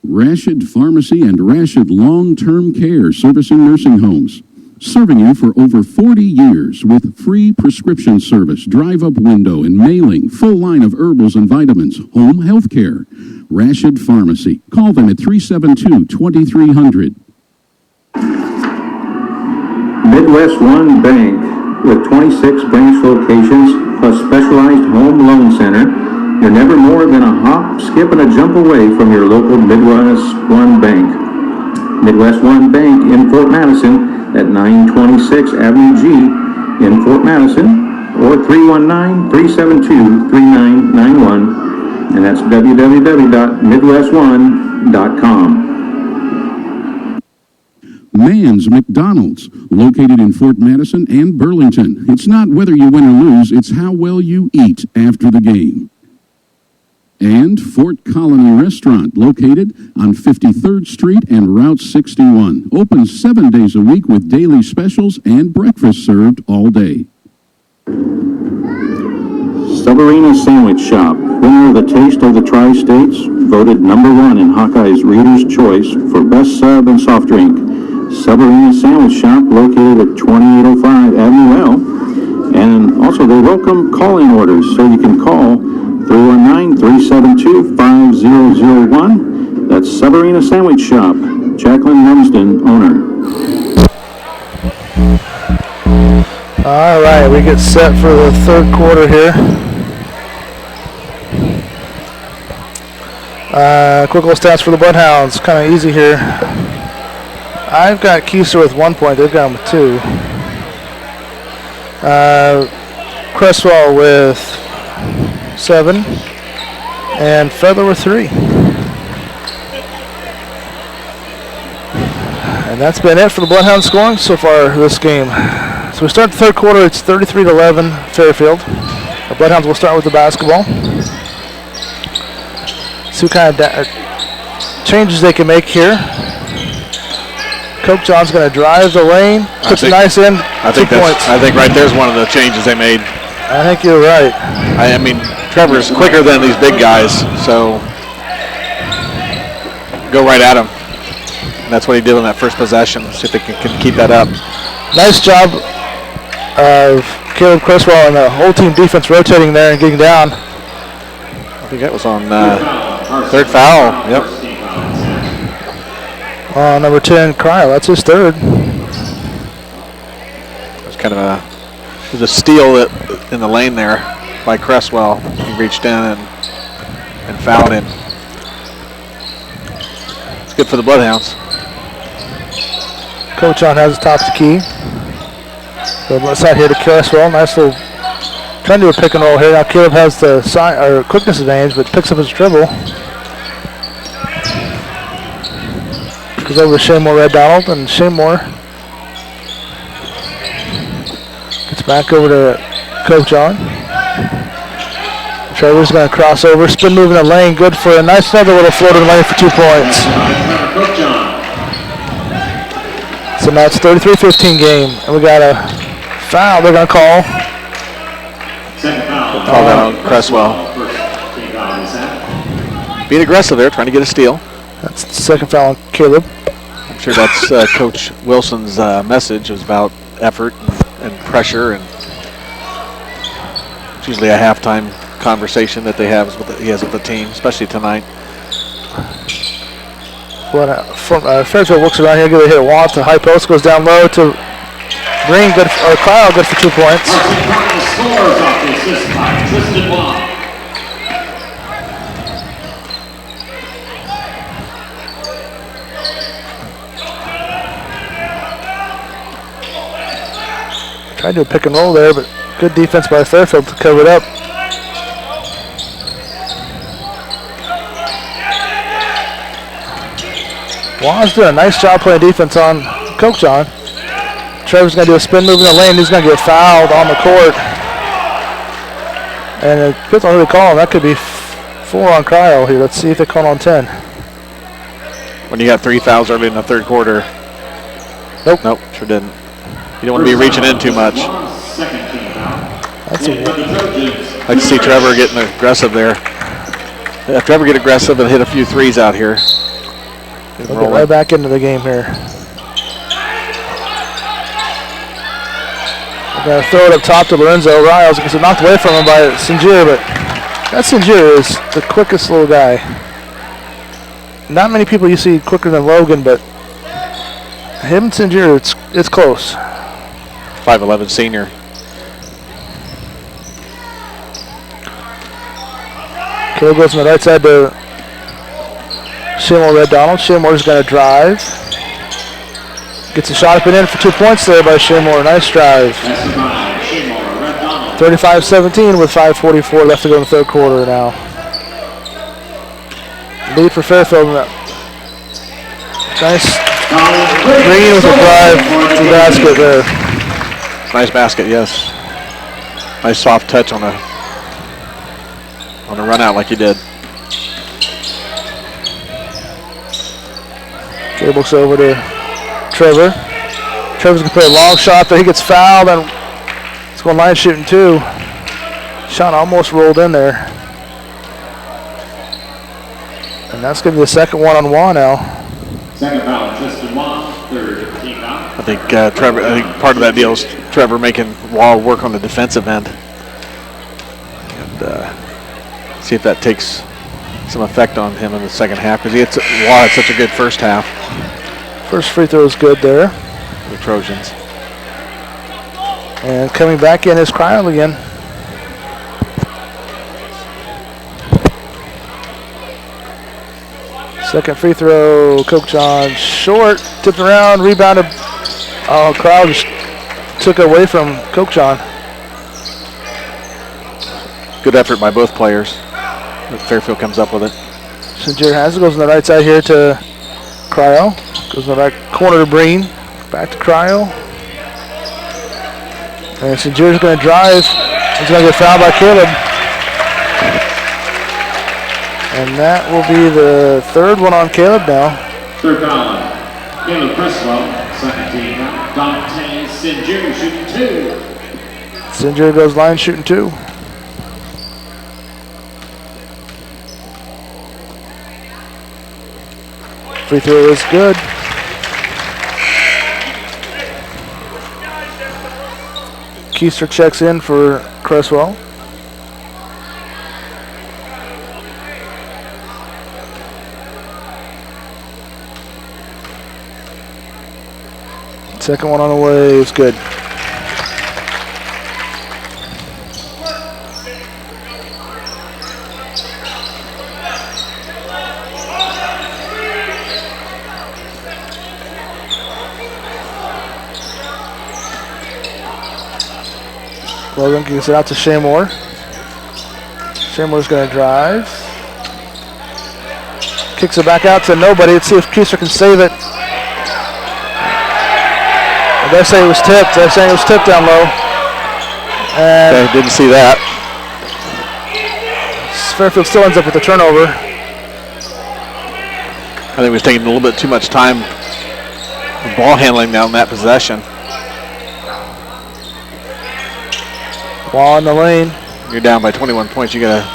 Rashid Pharmacy and Rashid Long-Term Care, servicing nursing homes. Serving you for over 40 years with free prescription service, drive-up window and mailing, full line of herbals and vitamins, home health care. Rashid Pharmacy. Call them at 372-2300. Midwest One Bank, with 26 branch locations plus specialized home loan center, you're never more than a hop, skip, and a jump away from your local Midwest One Bank. Midwest One Bank in Fort Madison at 926 Avenue G in Fort Madison, or 319-372-3991, and that's www.midwestone.com. Mann's McDonald's, located in Fort Madison and Burlington. It's not whether you win or lose, it's how well you eat after the game. And Fort Colony Restaurant, located on 53rd Street and Route 61. Open 7 days a week with daily specials and breakfast served all day. Severina Sandwich Shop, winner of the Taste of the Tri-States, voted #1 in Hawkeye's Reader's Choice for Best Sub and Soft Drink. Savarina Sandwich Shop located at 2805 Avenue L. And also they welcome calling orders, so you can call 319-372-5001. That's Savarina Sandwich Shop. Jacqueline Lumsden, owner. All right, we get set for the third quarter here. Quick little stats for the BloodHounds, kind of easy here. I've got Keister with 1 point, they've got him with 2. Cresswell with 7, and Feather with 3. And that's been it for the BloodHounds scoring so far this game. So we start the third quarter, it's 33-11 Fairfield. The BloodHounds will start with the basketball. See what kind of changes they can make here. Coach John's going to drive the lane, puts a nice in, 2 points. I think right there's one of the changes they made. I think you're right. I mean, Trevor's quicker than these big guys, so go right at him. And that's what he did on that first possession. See if they can keep that up. Nice job of Caleb Cresswell and the whole team defense rotating there and getting down. I think that was on third foul. Yep. Number 10, Cryle. That's his third. It was kind of a steal in the lane there by Cresswell. He reached in and fouled him. It's good for the BloodHounds. Coach John has the top of the key. So left side here to Cresswell. Nice little, trying to do a pick and roll here. Now Caleb has the quickness advantage, but picks up his dribble. Goes over to Shaymore Red Donald, and Shaymore gets back over to Coach John. Trevor's going to cross over, spin move in the lane, good for a nice another little floater in the lane for 2 points. So now it's 33-15 game, and we got a foul they're going to call. Call that on Cresswell. Being aggressive there, trying to get a steal. That's the second foul on Caleb. I'm sure that's Coach Wilson's message. It was about effort and pressure, and it's usually a halftime conversation that he has with the team, especially tonight. Fairfield works around here, good hit Watt to high post, goes down low to Green, good or Kyle, good for 2 points. Scores off the assist by Tristan Watt. Tried to do a pick and roll there, but good defense by Fairfield to cover it up. Juan's doing a nice job playing defense on Coach John. Trevor's going to do a spin move in the lane. He's going to get fouled on the court. And it depends on who they call him. That could be 4 on Cryle here. Let's see if they call on 10. When you got 3 fouls early in the third quarter. Nope. Nope, sure didn't. You don't want to be reaching in too much. That's a, I'd like to see Trevor getting aggressive there. If Trevor get aggressive and hit a few threes out here. we'll get right back into the game here. We're going to throw it up top to Lorenzo Riles. It's knocked away from him by Sinjir, but that Sinjir is the quickest little guy. Not many people you see quicker than Logan, but him and Sinjir, it's close. 5'11" senior. Caleb goes on the right side to Shaymore Red Donald. Shaymore's going to drive. Gets a shot up and in for 2 points there by Shaymore. Nice drive. 35-17 with 5:44 left to go in the third quarter now. Lead for Fairfield. Nice. Green with a drive to the basket there. Nice basket, yes. Nice soft touch on a run out like he did. Caleb looks over to Trevor. Trevor's gonna play a long shot, but he gets fouled and it's going line shooting too. Shot almost rolled in there. And that's gonna be the second one-on-one now. Second foul, Tristan Wong. Third team foul. I think Trevor. I think part of that deal is Trevor making Wall work on the defensive end, and see if that takes some effect on him in the second half, because Wall had such a good first half. First free throw is good there. The Trojans. And coming back in is Cryle again. Second free throw, Coke John short, tipped around, rebounded. Oh, Cryle just took it away from Coke John. Good effort by both players. Fairfield comes up with it. St. has it, goes on the right side here to Cryle. Goes on the right corner to Breen. Back to Cryle. And St. Jude's going to drive. He's going to get fouled by Caleb. And that will be the third one on Caleb now. Third foul, Caleb Cresswell. Second team foul, Dante St. Jude shooting 2. St. Jude goes line shooting 2. Free throw is good. Keister checks in for Cresswell. Second one on the way is good. Logan gets it out to Shaymore. Shaymore's going to drive. Kicks it back out to nobody. Let's see if Keister can save it. They say it was tipped. They're saying it was tipped down low. And Okay, didn't see that. Fairfield still ends up with the turnover. I think he was taking a little bit too much time ball handling down that possession. Ball in the lane. You're down by 21 points. You gotta.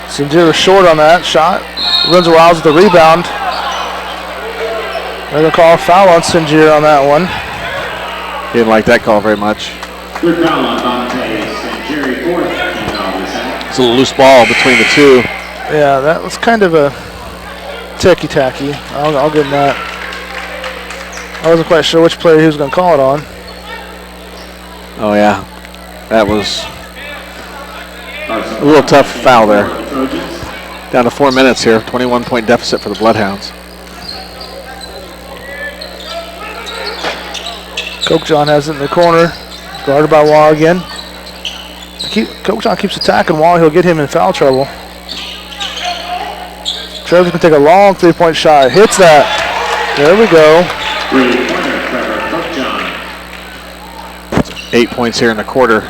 Sinjir short on that shot. Runs Wiles with the rebound. They're going to call a foul on Sinjir on that one. He didn't like that call very much. Third foul on Dante St. Jerry. Fourth team foul this half. It's a little loose ball between the two. Yeah, that was kind of a ticky-tacky. I'll give him that. I wasn't quite sure which player he was going to call it on. Oh yeah, that was a little tough foul there. Down to 4 minutes here, 21-point deficit for the Bloodhounds. Coke John has it in the corner. Guarded by Wall again. Coke John keeps attacking Wall. He'll get him in foul trouble. Trevor's going to take a long three-point shot. Hits that. There we go. 8 points here in the quarter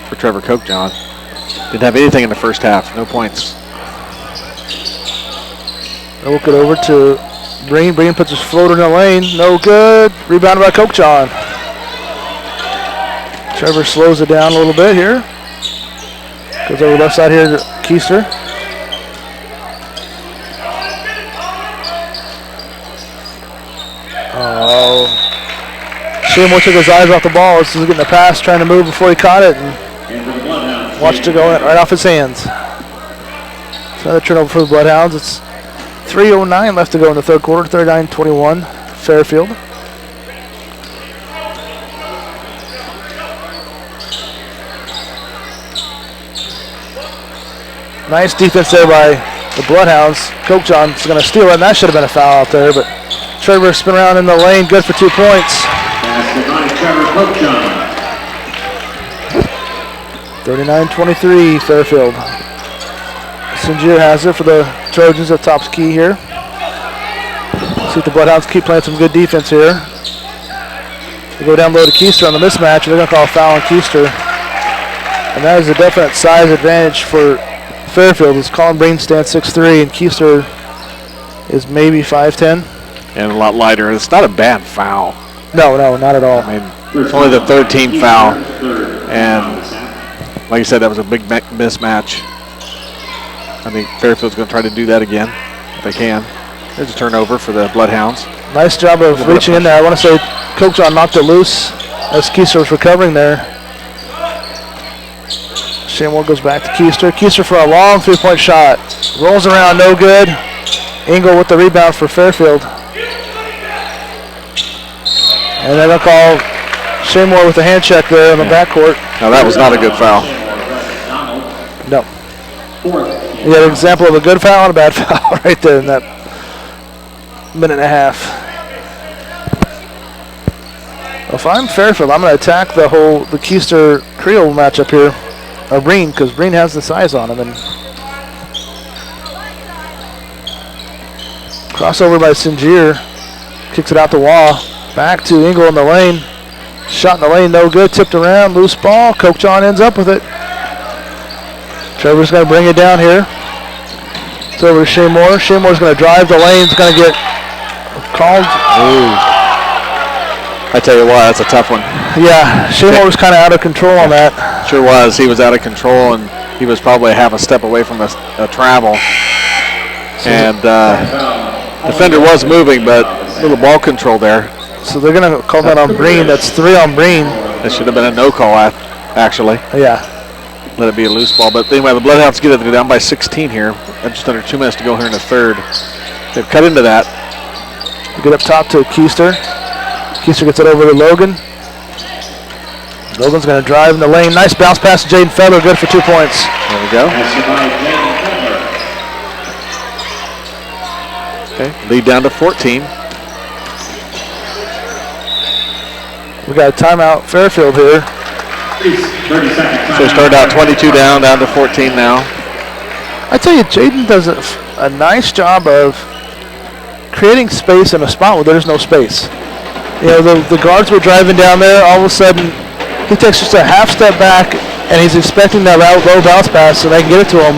for Trevor Cokejohn. Didn't have anything in the first half. No points. They'll look it over to Breen. Breen puts his floater in the lane. No good. Rebounded by Cokejohn. Trevor slows it down a little bit here. Goes over left side here to Keister. Oh. Seymour took his eyes off the ball. This is getting a pass, trying to move before he caught it, and watched it go right off his hands. It's another turnover for the Bloodhounds. It's 3:09 left to go in the third quarter. 39-21, Fairfield. Nice defense there by the Bloodhounds. Cokejohn's going to steal it, and that should have been a foul out there, but Trevor spin around in the lane, good for 2 points. 39-23, Fairfield. Sinjir has it for the Trojans at top's key here. See if the Bloodhounds keep playing some good defense here. They go down low to Keister on the mismatch, and they're going to call a foul on Keister. And that is a definite size advantage for Fairfield. As Colin Breen stands 6'3", and Keister is maybe 5'10". And a lot lighter. It's not a bad foul. No, not at all. I mean, it's only the third team foul. And like you said, that was a big mismatch. I think Fairfield's going to try to do that again if they can. There's a turnover for the Bloodhounds. Nice job of reaching in there. I want to say Coach John knocked it loose as Keister was recovering there. Shamor goes back to Keister. Keister for a long three-point shot. Rolls around, no good. Engel with the rebound for Fairfield. And they're going to call Shamor with a hand check there in the backcourt. Now that was not a good foul. No. You got an example of a good foul and a bad foul right there in that minute and a half. Well, if I'm Fairfield, I'm going to attack the Keister Creel matchup here. Or Breen, because Breen has the size on him. And crossover by Singier. Kicks it out the wall. Back to Engel in the lane. Shot in the lane, no good. Tipped around, loose ball. Coach John ends up with it. Trevor's going to bring it down here. It's over to Shamor. Shamor's going to drive the lane. It's going to get called. Ooh. I tell you what, that's a tough one. Yeah, Shamor was kind of out of control on that. Sure was. He was out of control, and he was probably half a step away from a travel. And defender was moving, but little ball control there. So they're going to call that on Breen. That's 3 on Breen. That should have been a no call, actually. Yeah. Let it be a loose ball. But anyway, the Bloodhounds get it. They're down by 16 here. Just under 2 minutes to go here in the third. They've cut into that. Get up top to Keister. Keister gets it over to Logan. Logan's going to drive in the lane. Nice bounce pass to Jaden Feather. Good for 2 points. There we go. Okay, lead down to 14. We got a timeout, Fairfield here. 30 seconds. So started out 22 down to 14 now. I tell you, Jaden does a nice job of creating space in a spot where there's no space. You know, the guards were driving down there. All of a sudden, he takes just a half step back, and he's expecting that low bounce pass, so they can get it to him.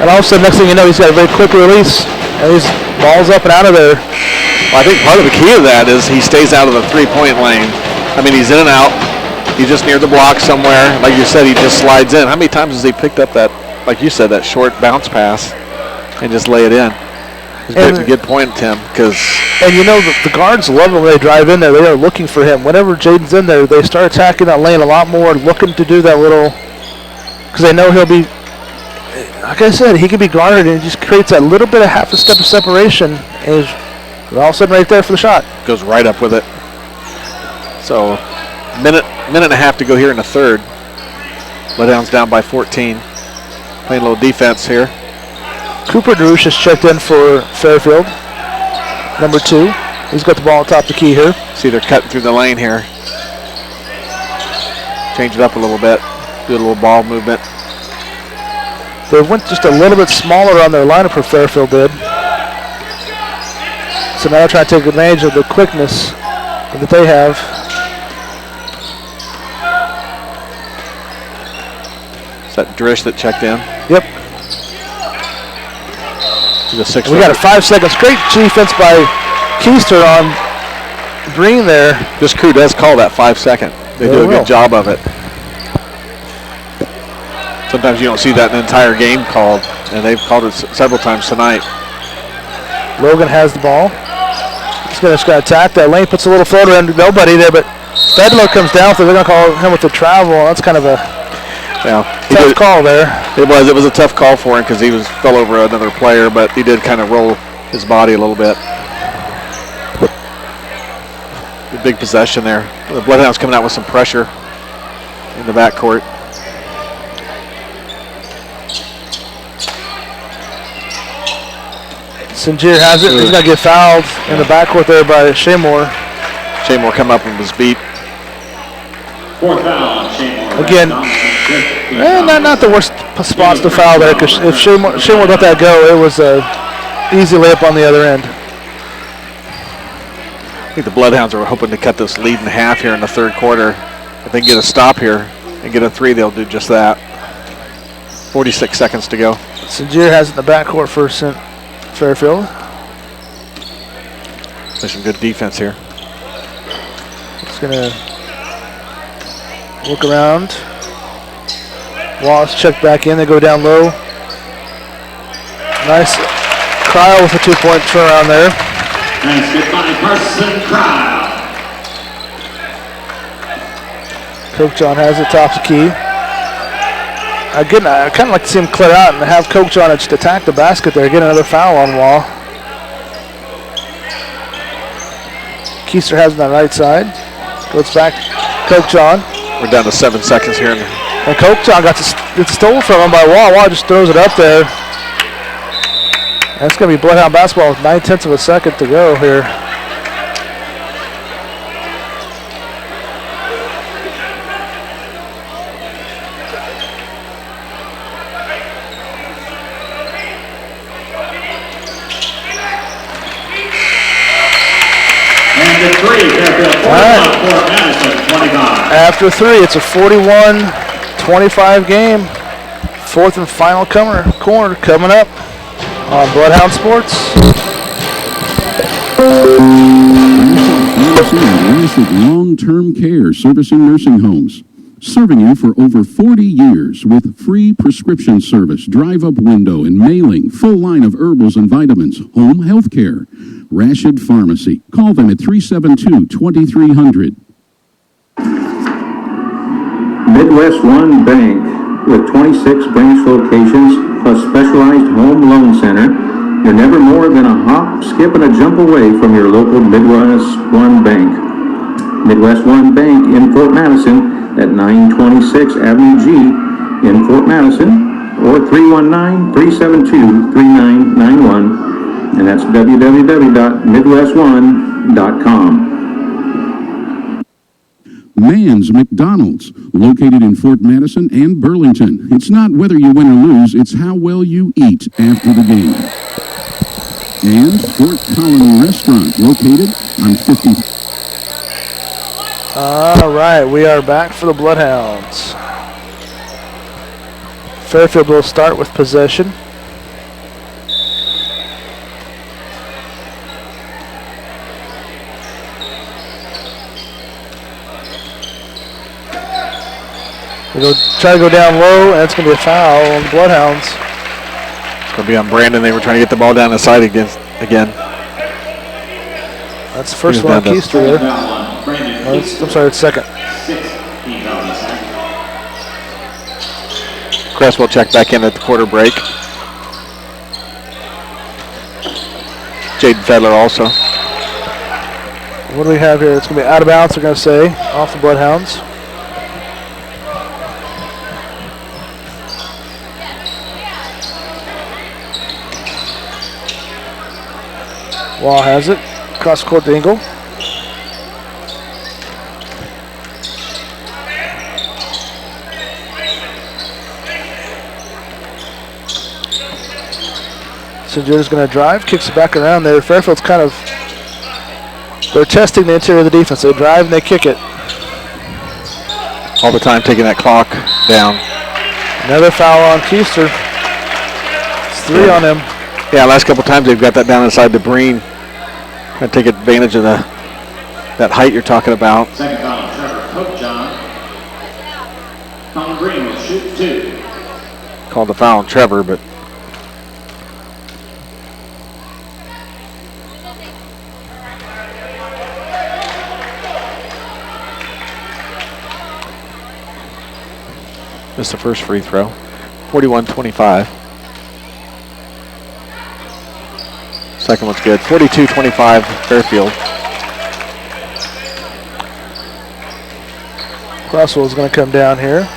And all of a sudden, next thing you know, he's got a very quick release, and he's balls up and out of there. Well, I think part of the key of that is he stays out of the three-point lane. I mean, he's in and out. He's just near the block somewhere. Like you said, he just slides in. How many times has he picked up that, like you said, that short bounce pass and just lay it in? It's a good point, Tim, because... And you know, the guards love it when they drive in there. They are looking for him. Whenever Jaden's in there, they start attacking that lane a lot more, looking to do that little... Because they know he'll be... Like I said, he can be guarded, and it just creates that little bit of half a step of separation, and he's all of a sudden right there for the shot. Goes right up with it. So, minute and a half to go here in the third. Bloodhounds down by 14. Playing a little defense here. Cooper DeRouche has checked in for Fairfield, number 2. He's got the ball on top of the key here. See, they're cutting through the lane here. Change it up a little bit. Do a little ball movement. They went just a little bit smaller on their lineup for Fairfield did. So now they're trying to take advantage of the quickness that they have. Is that Drish that checked in? Yep. We got a 5 seconds. Great defense by Keister on Breen there. This crew does call that 5 second. They do a good job of it. Sometimes you don't see that in an entire game called, and they've called it several times tonight. Logan has the ball. He's going to attack that lane, puts a little floater in, nobody there, but Fedler comes down, so they're going to call him with the travel. That's kind of a tough call there. It was a tough call for him because he fell over another player, but he did kind of roll his body a little bit. Big possession there. The Bloodhounds coming out with some pressure in the backcourt. Singier has it. He's going to get fouled in the backcourt there by Shamor. Shamor come up and was beat. 4th foul, Shamor. Again, not the worst spots to foul there, because if Shamor let that go, it was an easy layup on the other end. I think the Bloodhounds are hoping to cut this lead in half here in the third quarter. If they can get a stop here and get a 3, they'll do just that. 46 seconds to go. Singier has it in the backcourt for Fairfield. There's some good defense here. It's going to look around. Wallace checked back in. They go down low. Nice. Cryle with a 2-point turnaround there. Basket by Carson Cryle. Coach John has it, top the key. Again, I kind of like to see him clear out and have Coach John just attack the basket there, get another foul on Wall. Keister has it on the right side. Goes back, Coach John. We're down to 7 seconds here. And Coach John gets stolen from him by Wall. Wall just throws it up there. That's going to be BloodHound basketball with 9/10 of a second to go here. After 3, it's a 41-25 game. 4th and final corner coming up on BloodHound Sports. Long-term care servicing nursing homes. Serving you for over 40 years with free prescription service, drive-up window and mailing, full line of herbals and vitamins, home health care. Rashid Pharmacy. Call them at 372-2300. Midwest One Bank, with 26 branch locations plus specialized home loan center, you're never more than a hop, skip, and a jump away from your local Midwest One Bank. Midwest One Bank in Fort Madison at 926 Avenue G in Fort Madison, or 319-372-3991, and that's www.midwestone.com. Mann's McDonald's, located in Fort Madison and Burlington. It's not whether you win or lose, it's how well you eat after the game. And Fort Colony Restaurant, located on 50. All right, we are back for the BloodHounds. Fairfield will start with possession. We'll try to go down low, and it's going to be a foul on the BloodHounds. It's going to be on Brandon. They were trying to get the ball down the side again. That's the first one on Keister there. I'm sorry, it's second. Cresswell checked back in at the quarter break. Jaden Fedler also. What do we have here? It's going to be out of bounds, they're going to say, off the BloodHounds. Wall has it. Cross court to Engel. St. Jude's going to drive, kicks it back around there. Fairfield's kind of, they're testing the interior of the defense. They drive and they kick it. All the time taking that clock down. Another foul on Keister. It's 3 on him. Yeah, last couple times they've got that down inside the Breen. Trying to take advantage of that height you're talking about. Second foul, Trevor Coach John. Colin Green will shoot 2. Called the foul on Trevor, but missed the first free throw. 41-25. Second one's good. 42-25 Fairfield. Croswell's going to come down here.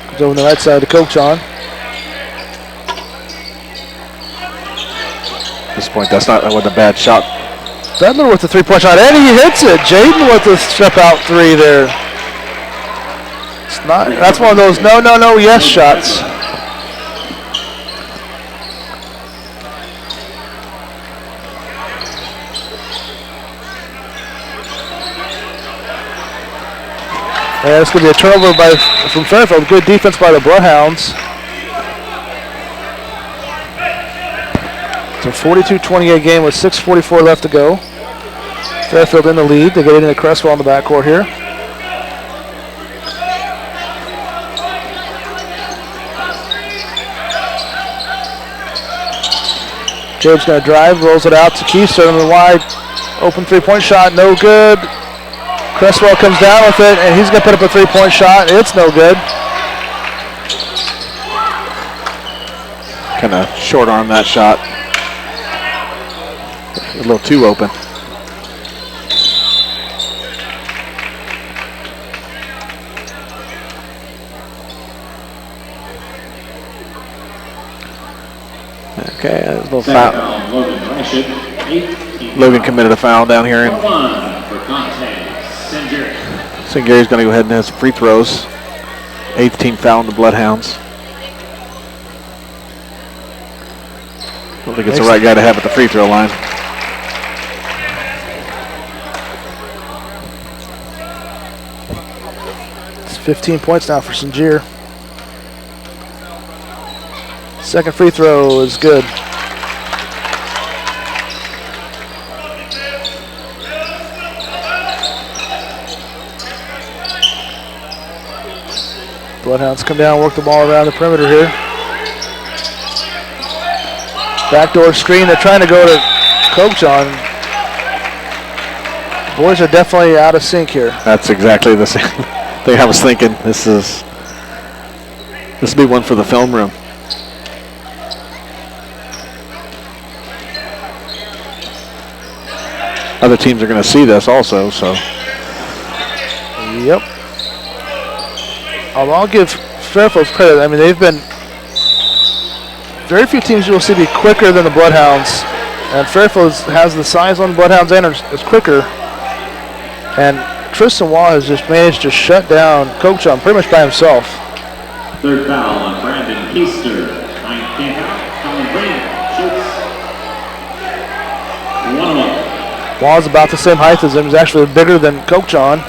Comes over on the right side to Coach on. At this point, that wasn't a bad shot. Fedler with the 3-point shot, and he hits it. Jaden with the step out 3 there. It's not. That's one of those no, yes shots. Yeah, it's going to be a turnover from Fairfield. Good defense by the BloodHounds. It's a 42-28 game with 6:44 left to go. Fairfield in the lead. They get into Cresswell on the backcourt here. Jabe's going to drive, rolls it out to Keister on the wide. Open three-point shot, no good. Cresswell comes down with it, and he's going to put up a three-point shot. It's no good. Kind of short arm that shot. A little too open. Okay, a little foul. Logan committed a foul down here. Singary's going to go ahead and have some free throws. 8th team foul in the Bloodhounds. I don't think it's the right guy to have at the free throw line. It's 15 points now for Sinjir. Second free throw is good. Bloodhounds come down, work the ball around the perimeter here. Backdoor screen, they're trying to go to Coach on. Boys are definitely out of sync here. That's exactly the same thing I was thinking. This will be one for the film room. Other teams are going to see this also, so. Yep. I'll give Fairfield credit. I mean, they've been very few teams you will see be quicker than the Bloodhounds, and Fairfield has the size on the Bloodhounds and is quicker. And Tristan Waugh has just managed to shut down Coach on pretty much by himself. Third foul on Brandon Keister. 9th team foul. Colin Green shoots. 1-1. Waugh's about the same height as him. He's actually bigger than Coach on.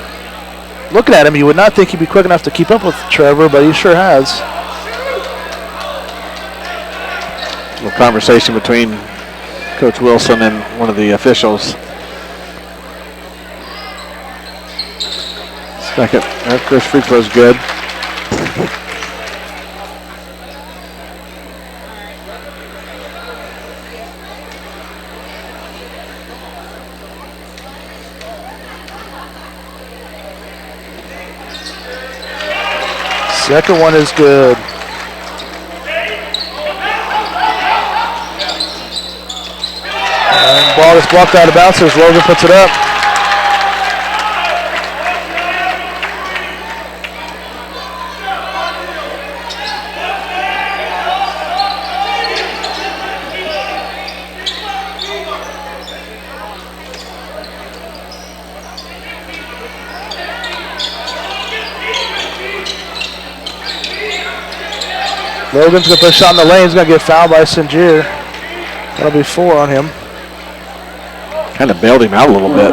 Looking at him, you would not think he'd be quick enough to keep up with Trevor, but he sure has. A little conversation between Coach Wilson and one of the officials. Second, first free throw's good. Second one is good. And ball is blocked out of bounds as Logan puts it up. Logan's going to put a shot in the lane. He's going to get fouled by Sinjir. That'll be 4 on him. Kind of bailed him out a little bit.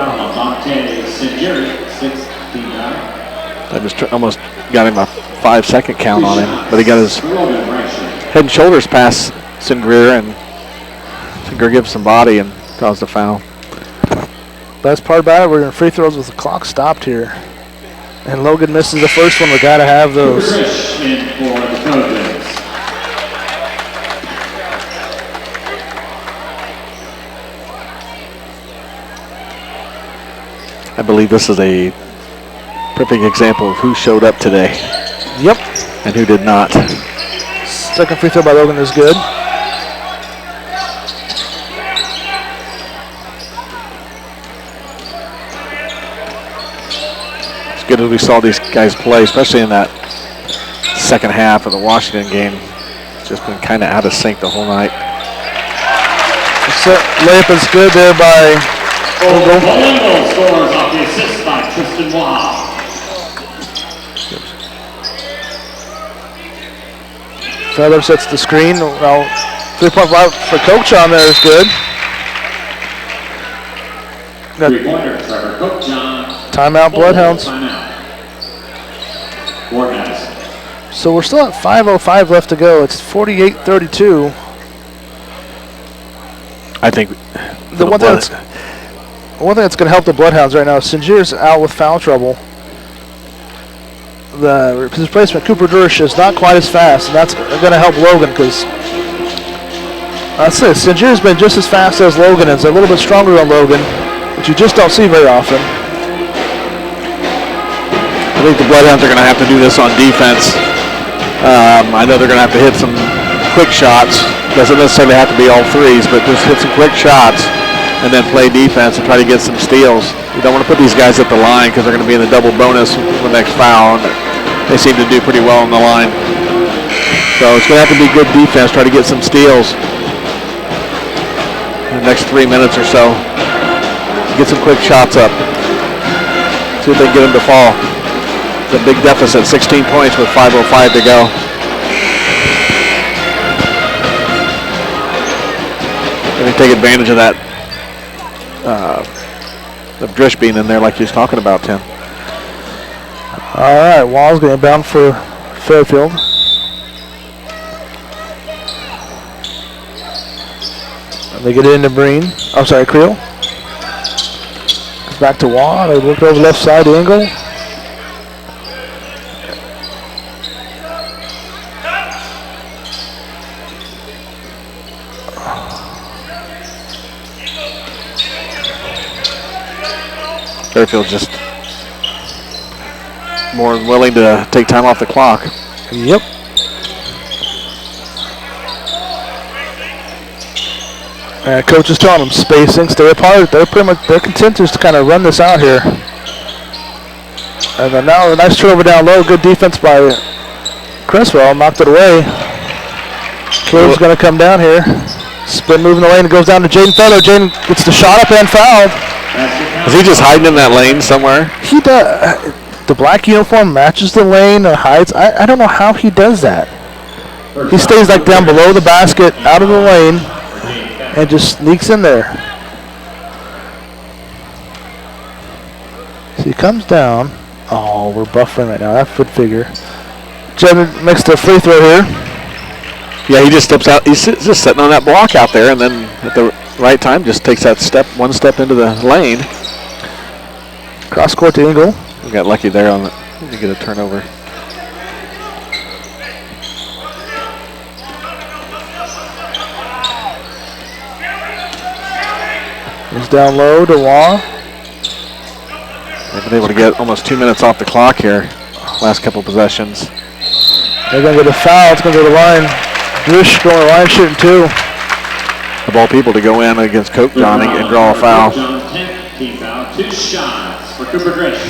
I just almost got him a 5-second count on him, but he got his head and shoulders past Sinjir, and Sinjir gives some body and caused a foul. Best part about it, we're in free throws with the clock stopped here. And Logan misses the first one. We got to have those. I believe this is a perfect example of who showed up today. Yep. And who did not. Second free throw by Logan is good. As good as we saw these guys play, especially in that second half of the Washington game, it's just been kind of out of sync the whole night. Layup is good there by Ogle scores off the assist by Tristan Waugh. Feather sets the screen. Well, 3.5 for Coach on there is good. Three-pointer, Trevor Coach on. Timeout, Bloodhounds. Timeout. For Madison. So we're still at 5:05 left to go. It's 48-32. I think The one thing that's going to help the Bloodhounds right now is Sinjir's out with foul trouble. His replacement, Cooper Durish, is not quite as fast, and that's going to help Logan because That's it. Singer's been just as fast as Logan. It's a little bit stronger than Logan, which you just don't see very often. I think the Bloodhounds are going to have to do this on defense. I know they're going to have to hit some quick shots. Doesn't necessarily have to be all threes, but just hit some quick shots and then play defense and try to get some steals. You don't want to put these guys at the line because they're going to be in the double bonus for the next foul. And they seem to do pretty well on the line. So it's going to have to be good defense, try to get some steals in the next 3 minutes or so. Get some quick shots up. See if they can get them to fall. It's a big deficit, 16 points with 5:05 to go. They take advantage of that, of Drish being in there like he was talking about, Tim. All right, Wall's going bound for Fairfield. And they get it into Breen. I'm sorry, Creel. Back to Wall. They work over left side to Engel. Fairfield just more than willing to take time off the clock. Yep. Coach is telling them spacing, stay apart. They're content just to kind of run this out here. And then now a nice turnover down low. Good defense by Cresswell. Knocked it away. Caleb's going to come down here. Spin moving the lane. It goes down to Jaden Feather. Jaden gets the shot up and fouled. Is he just hiding in that lane somewhere? He does. The black uniform matches the lane or hides. I don't know how he does that. He stays like down below the basket, out of the lane, and just sneaks in there. So he comes down. Oh, we're buffering right now. That foot figure. Jen makes the free throw here. Yeah, he just steps out. He's just sitting on that block out there, and then at the right time just takes that one step into the lane. Cross court to Engel. We got lucky there on to get a turnover. He's down low to Waugh. They've been able to get almost 2 minutes off the clock here. Last couple possessions. They're going to get a foul. It's going to go to the line. Drish going to the line shooting two. Of all people to go in against Coke John and draw a foul. Team foul, 2 shots for Cooper Drish.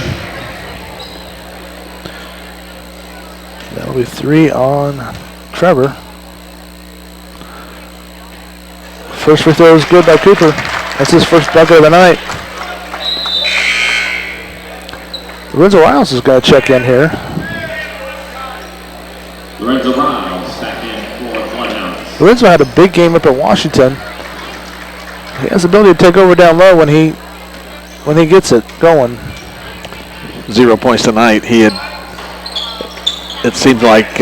That'll be 3 on Trevor. First free throw is good by Cooper. That's his first bucket of the night. Lorenzo Riles is going to check in here. Lorenzo Riles back in for Bloodhounds. Lorenzo had a big game up at Washington. He has the ability to take over down low when he gets it going. 0 points tonight. He had, it seems like,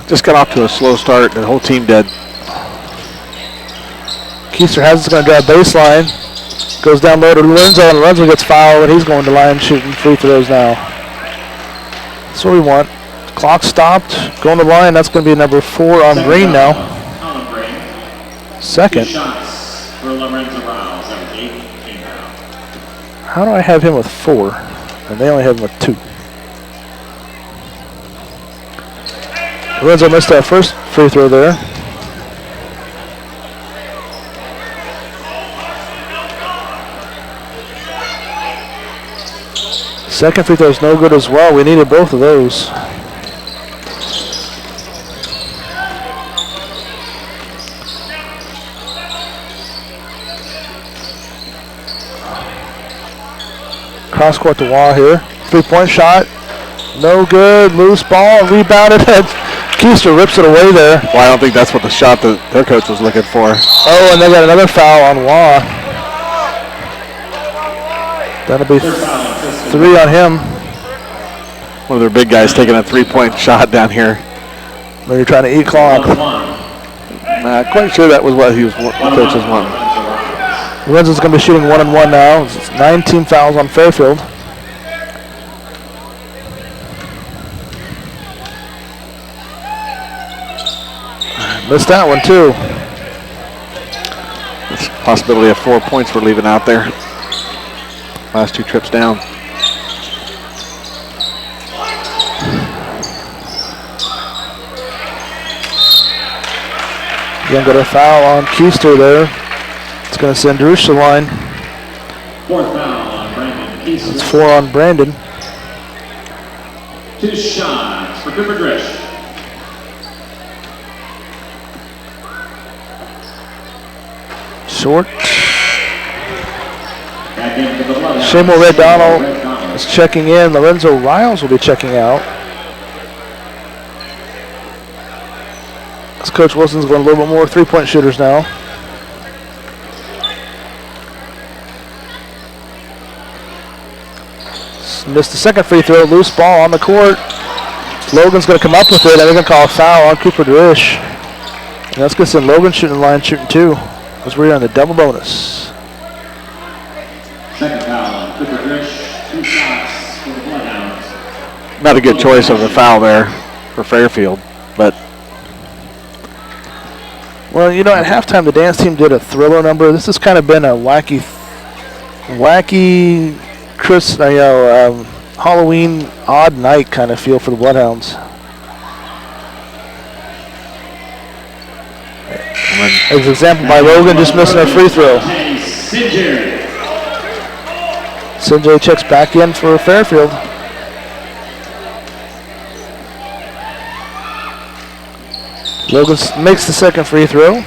just got off to a slow start. The whole team did. Keister has it's going to drive baseline. Goes down low to Lorenzo, and Lorenzo gets fouled, and he's going to line shooting free throws now. That's what we want. Clock stopped. Going to line. That's going to be number 4 on Green now. Second. 2 shots for Lorenzo Riles. That was 8 team foul. How do I have him with 4? And they only have him with 2. Lorenzo missed that first free throw there. Second free throw is no good as well. We needed both of those. Cross court to Wall here. 3-point shot. No good. Loose ball. Rebounded. Keister rips it away there. Well, I don't think that's what the shot that their coach was looking for. Oh, and they got another foul on Wall. That'll be 3 on him. One of their big guys taking a 3-point shot down here. They're trying to eat clock. Not quite sure that was what the coach was wanting. Lorenzo's going to be shooting 1-1 now. It's 19 fouls on Fairfield. Missed that one too. It's a possibility of 4 points we're leaving out there. Last 2 trips down. Again, got a foul on Keister there. It's going to send Roosh to the line. 4th foul on Brandon Keister. It's 4 on Brandon. 2 shots for Cooper Drish. Short. Back into the bloodhound. Shamo Red Donald is checking in. Lorenzo Riles will be checking out. As Coach Wilson's going a little bit more three-point shooters now. Missed the second free throw. Loose ball on the court. Logan's going to come up with it. They're going to call a foul on Cooper Drish. And that's going to send Logan shooting the line, shooting 2. As we're on the double bonus. Second foul on Cooper Drish. 2 shots for the Bloodhounds. Not a good choice of a foul there for Fairfield, but well, you know, at halftime the dance team did a Thriller number. This has kind of been a wacky Halloween odd night kind of feel for the Bloodhounds. As an example by Logan just missing a free throw. Sinjay checks back in for Fairfield. Logan makes the second free throw.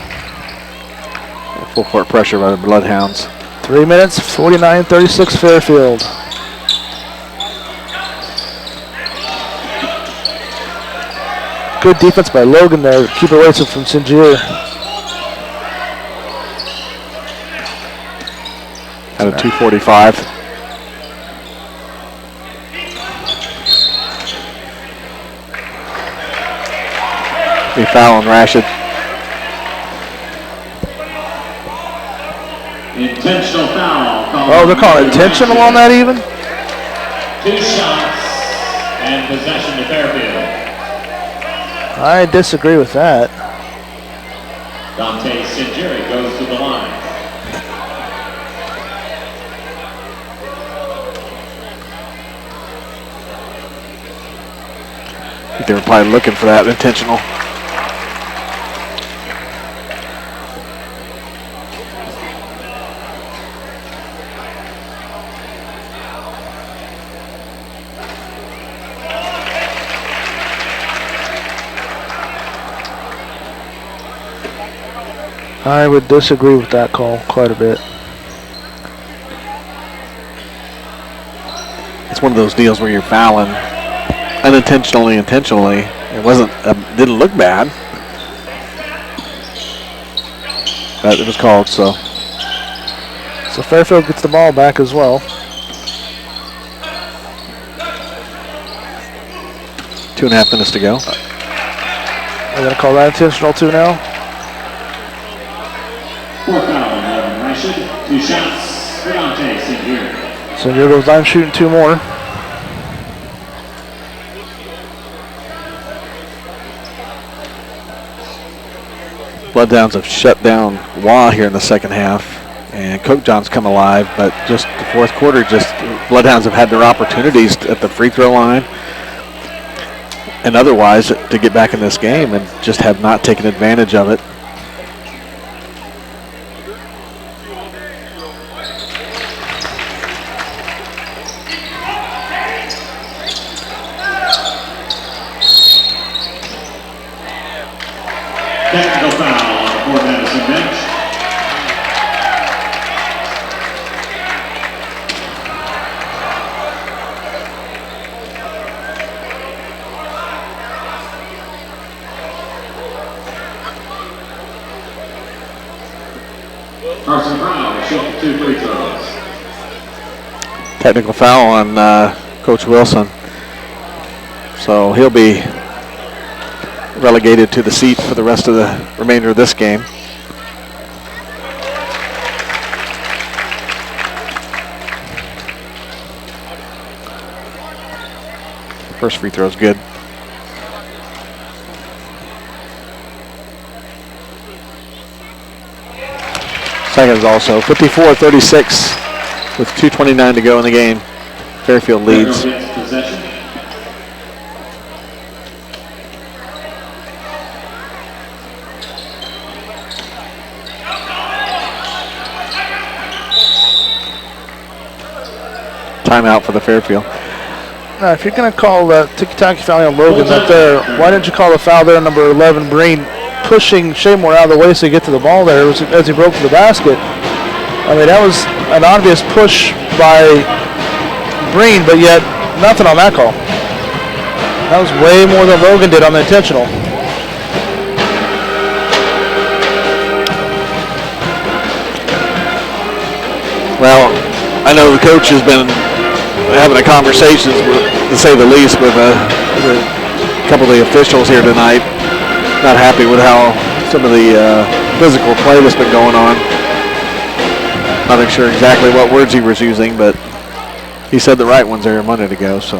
full court pressure by the Bloodhounds. 3 minutes, 49-36 Fairfield. Good defense by Logan there to keep it away from Sinjir. At a 2:45. Be foul on Rashid. Intentional foul. Oh, they're calling intentional on that even? 2 shots and possession to Fairfield. I disagree with that. Dante Sinjiri goes to the line. I think they were probably looking for that intentional. I would disagree with that call quite a bit. It's one of those deals where you're fouling unintentionally, intentionally. It wasn't, didn't look bad, but it was called. So Fairfield gets the ball back as well. 2.5 minutes to go. They're going to call that intentional too now. 4th foul on Rashid. 2 shots for Dante Sinjiri. Sinjir goes down shooting 2 more. Bloodhounds have shut down Wah here in the second half, and Coke John's come alive, but just the fourth quarter, just Bloodhounds have had their opportunities at the free throw line and otherwise to get back in this game and just have not taken advantage of it. Technical foul on the Fort Madison bench. Carson Brown shot 2 free throws. Technical foul on Coach Wilson. So he'll be relegated to the seat for the rest of the remainder of this game. First free throw is good. seconds also. 54-36 with 2:29 to go in the game. Fairfield leads. Fairfield gets possession. Timeout for the Fairfield. Now, if you're going to call tiki-taki foul on Logan right there, why didn't you call the foul there, number 11, Breen, pushing Shaymore out of the way so he get to the ball there as he broke to the basket? I mean, that was an obvious push by Breen, but yet nothing on that call. That was way more than Logan did on the intentional. Well, I know the coach has been having a conversation, to say the least, with a couple of the officials here tonight. Not happy with how some of the physical play that's been going on. Not sure exactly what words he was using, but he said the right ones there a minute ago. So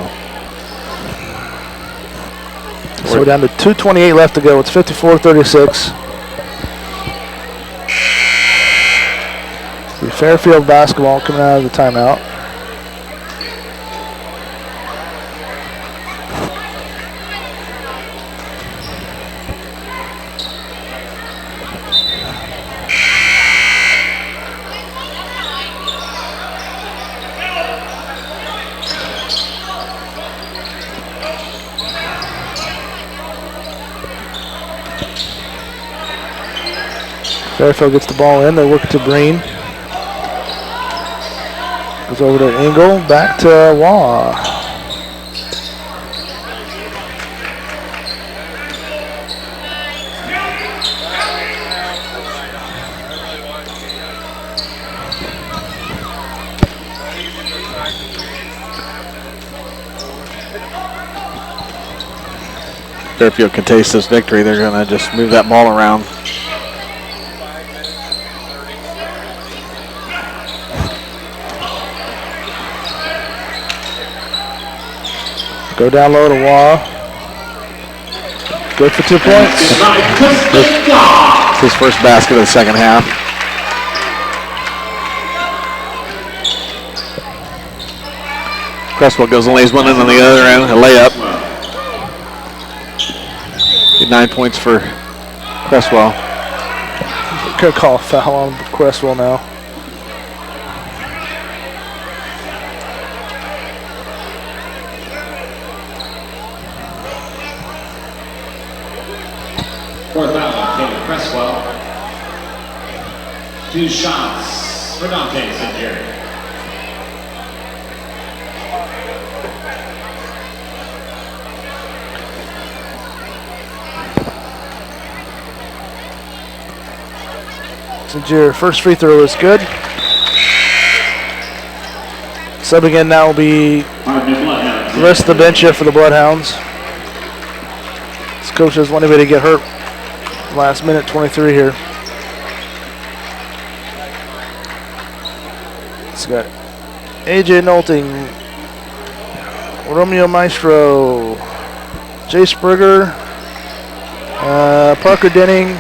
we're down to 2:28 left to go. It's 54-36. The Fairfield basketball coming out of the timeout. Fairfield gets the ball in. They work it to Breen. Goes over to Engel. Back to Waugh. Fairfield can taste this victory. They're going to just move that ball around. Go down low to Waugh. Good for 2 points. It's his first basket of the second half. Cresswell goes and lays one in on the other end, a layup. 9 points for Cresswell. Could call a foul on Cresswell now. Fourth foul on Caleb Cresswell. 2 shots for Dante St. Jerry. Your first free throw is good. Subbing in now will be the rest of the bench here for the Bloodhounds. This coach doesn't want anybody to get hurt. Last minute 23 here. It's got AJ Nolting, Romeo Maestro, Jay Sprigger, Parker Denning,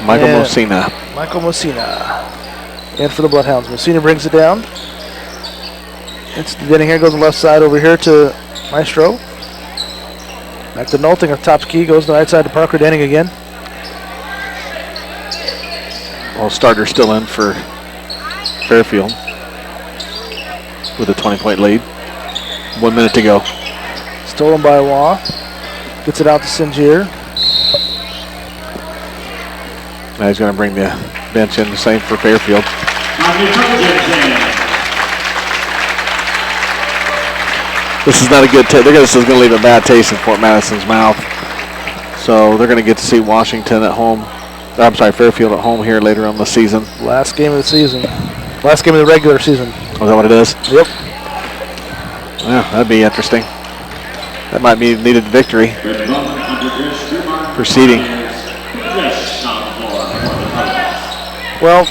Michael Mosina. Michael Mosina. And for the Bloodhounds, Mosina brings it down. It's Denning here, goes on the left side over here to Maestro. Back to Nolting at top key, goes to the right side to Parker Denning again. Well, starter still in for Fairfield with a 20-point lead. 1 minute to go. Stolen by Waugh. Gets it out to Singier. Now he's going to bring the bench in, the same for Fairfield. This is not a good taste. This is going to leave a bad taste in Fort Madison's mouth. So they're going to get to see Washington at home. I'm sorry, Fairfield at home here later on in the season. Last game of the season. Last game of the regular season. Oh, is that what it is? Yep. Yeah, that'd be interesting. That might be a needed victory for seeding. Well,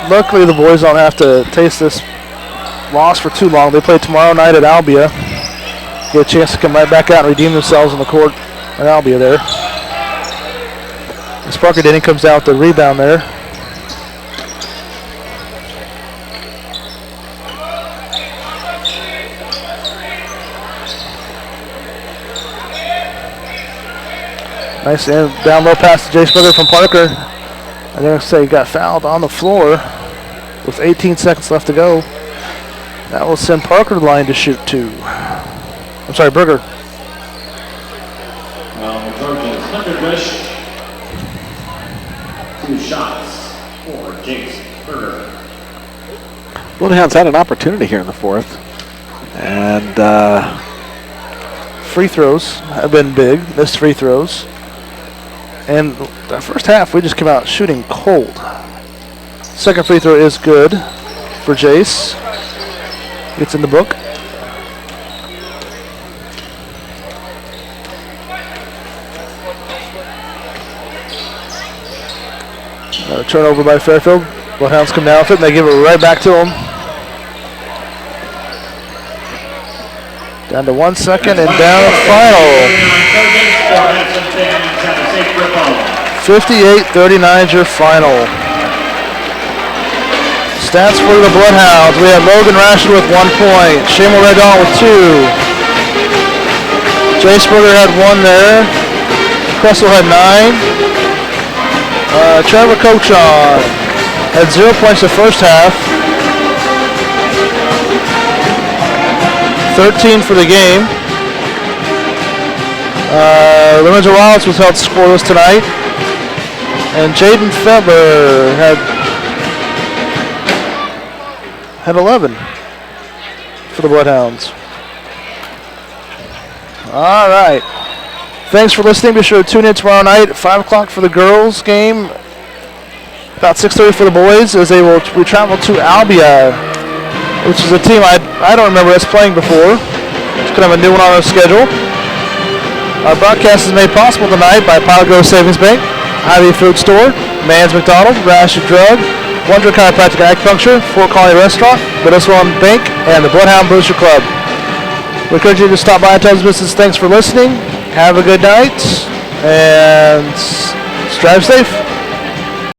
luckily the boys don't have to taste this loss for too long. They play tomorrow night at Albia. Get a chance to come right back out and redeem themselves on the court at Albia there. As Parker Denning comes out the rebound there. Nice down low pass to Jace Booker from Parker. I'm going to say he got fouled on the floor with 18 seconds left to go. That will send Parker to the line to shoot 2. I'm sorry, Berger. Well, the Trojans, 100-wish. 2 shots for Jace Berger. BloodHound's had an opportunity here in the 4th. And free throws have been big. Missed free throws. And the first half, we just came out shooting cold. Second free throw is good for Jace. Gets in the book. Turnover by Fairfield. BloodHounds come down with it, and they give it right back to him. Down to 1 second and down to final. 58-39 is your final. Stats for the BloodHounds. We have Logan Rashid with 1 point. Shamel Redon with 2. Jace Berger had 1 there. Cresswell had 9. Trevor Cochon had 0 points the first half. 13 for the game. Lorenzo Wallace was held scoreless tonight. And Jaden Fedler had 11 for the BloodHounds. All right. Thanks for listening. Be sure to tune in tomorrow night at 5 o'clock for the girls game. About 6:30 for the boys as we travel to Albia, which is a team I don't remember us playing before. It's kind of a new one on our schedule. Our broadcast is made possible tonight by Pilot Grove Savings Bank, Hy-Vee Food Store, Mann's McDonald, Rashid Drug, Wonder Chiropractic Acupuncture, Fort Colony Restaurant, Madison Bank, and the BloodHound Booster Club. We encourage you to stop by and tell us business. Thanks for listening. Have a good night and drive safe.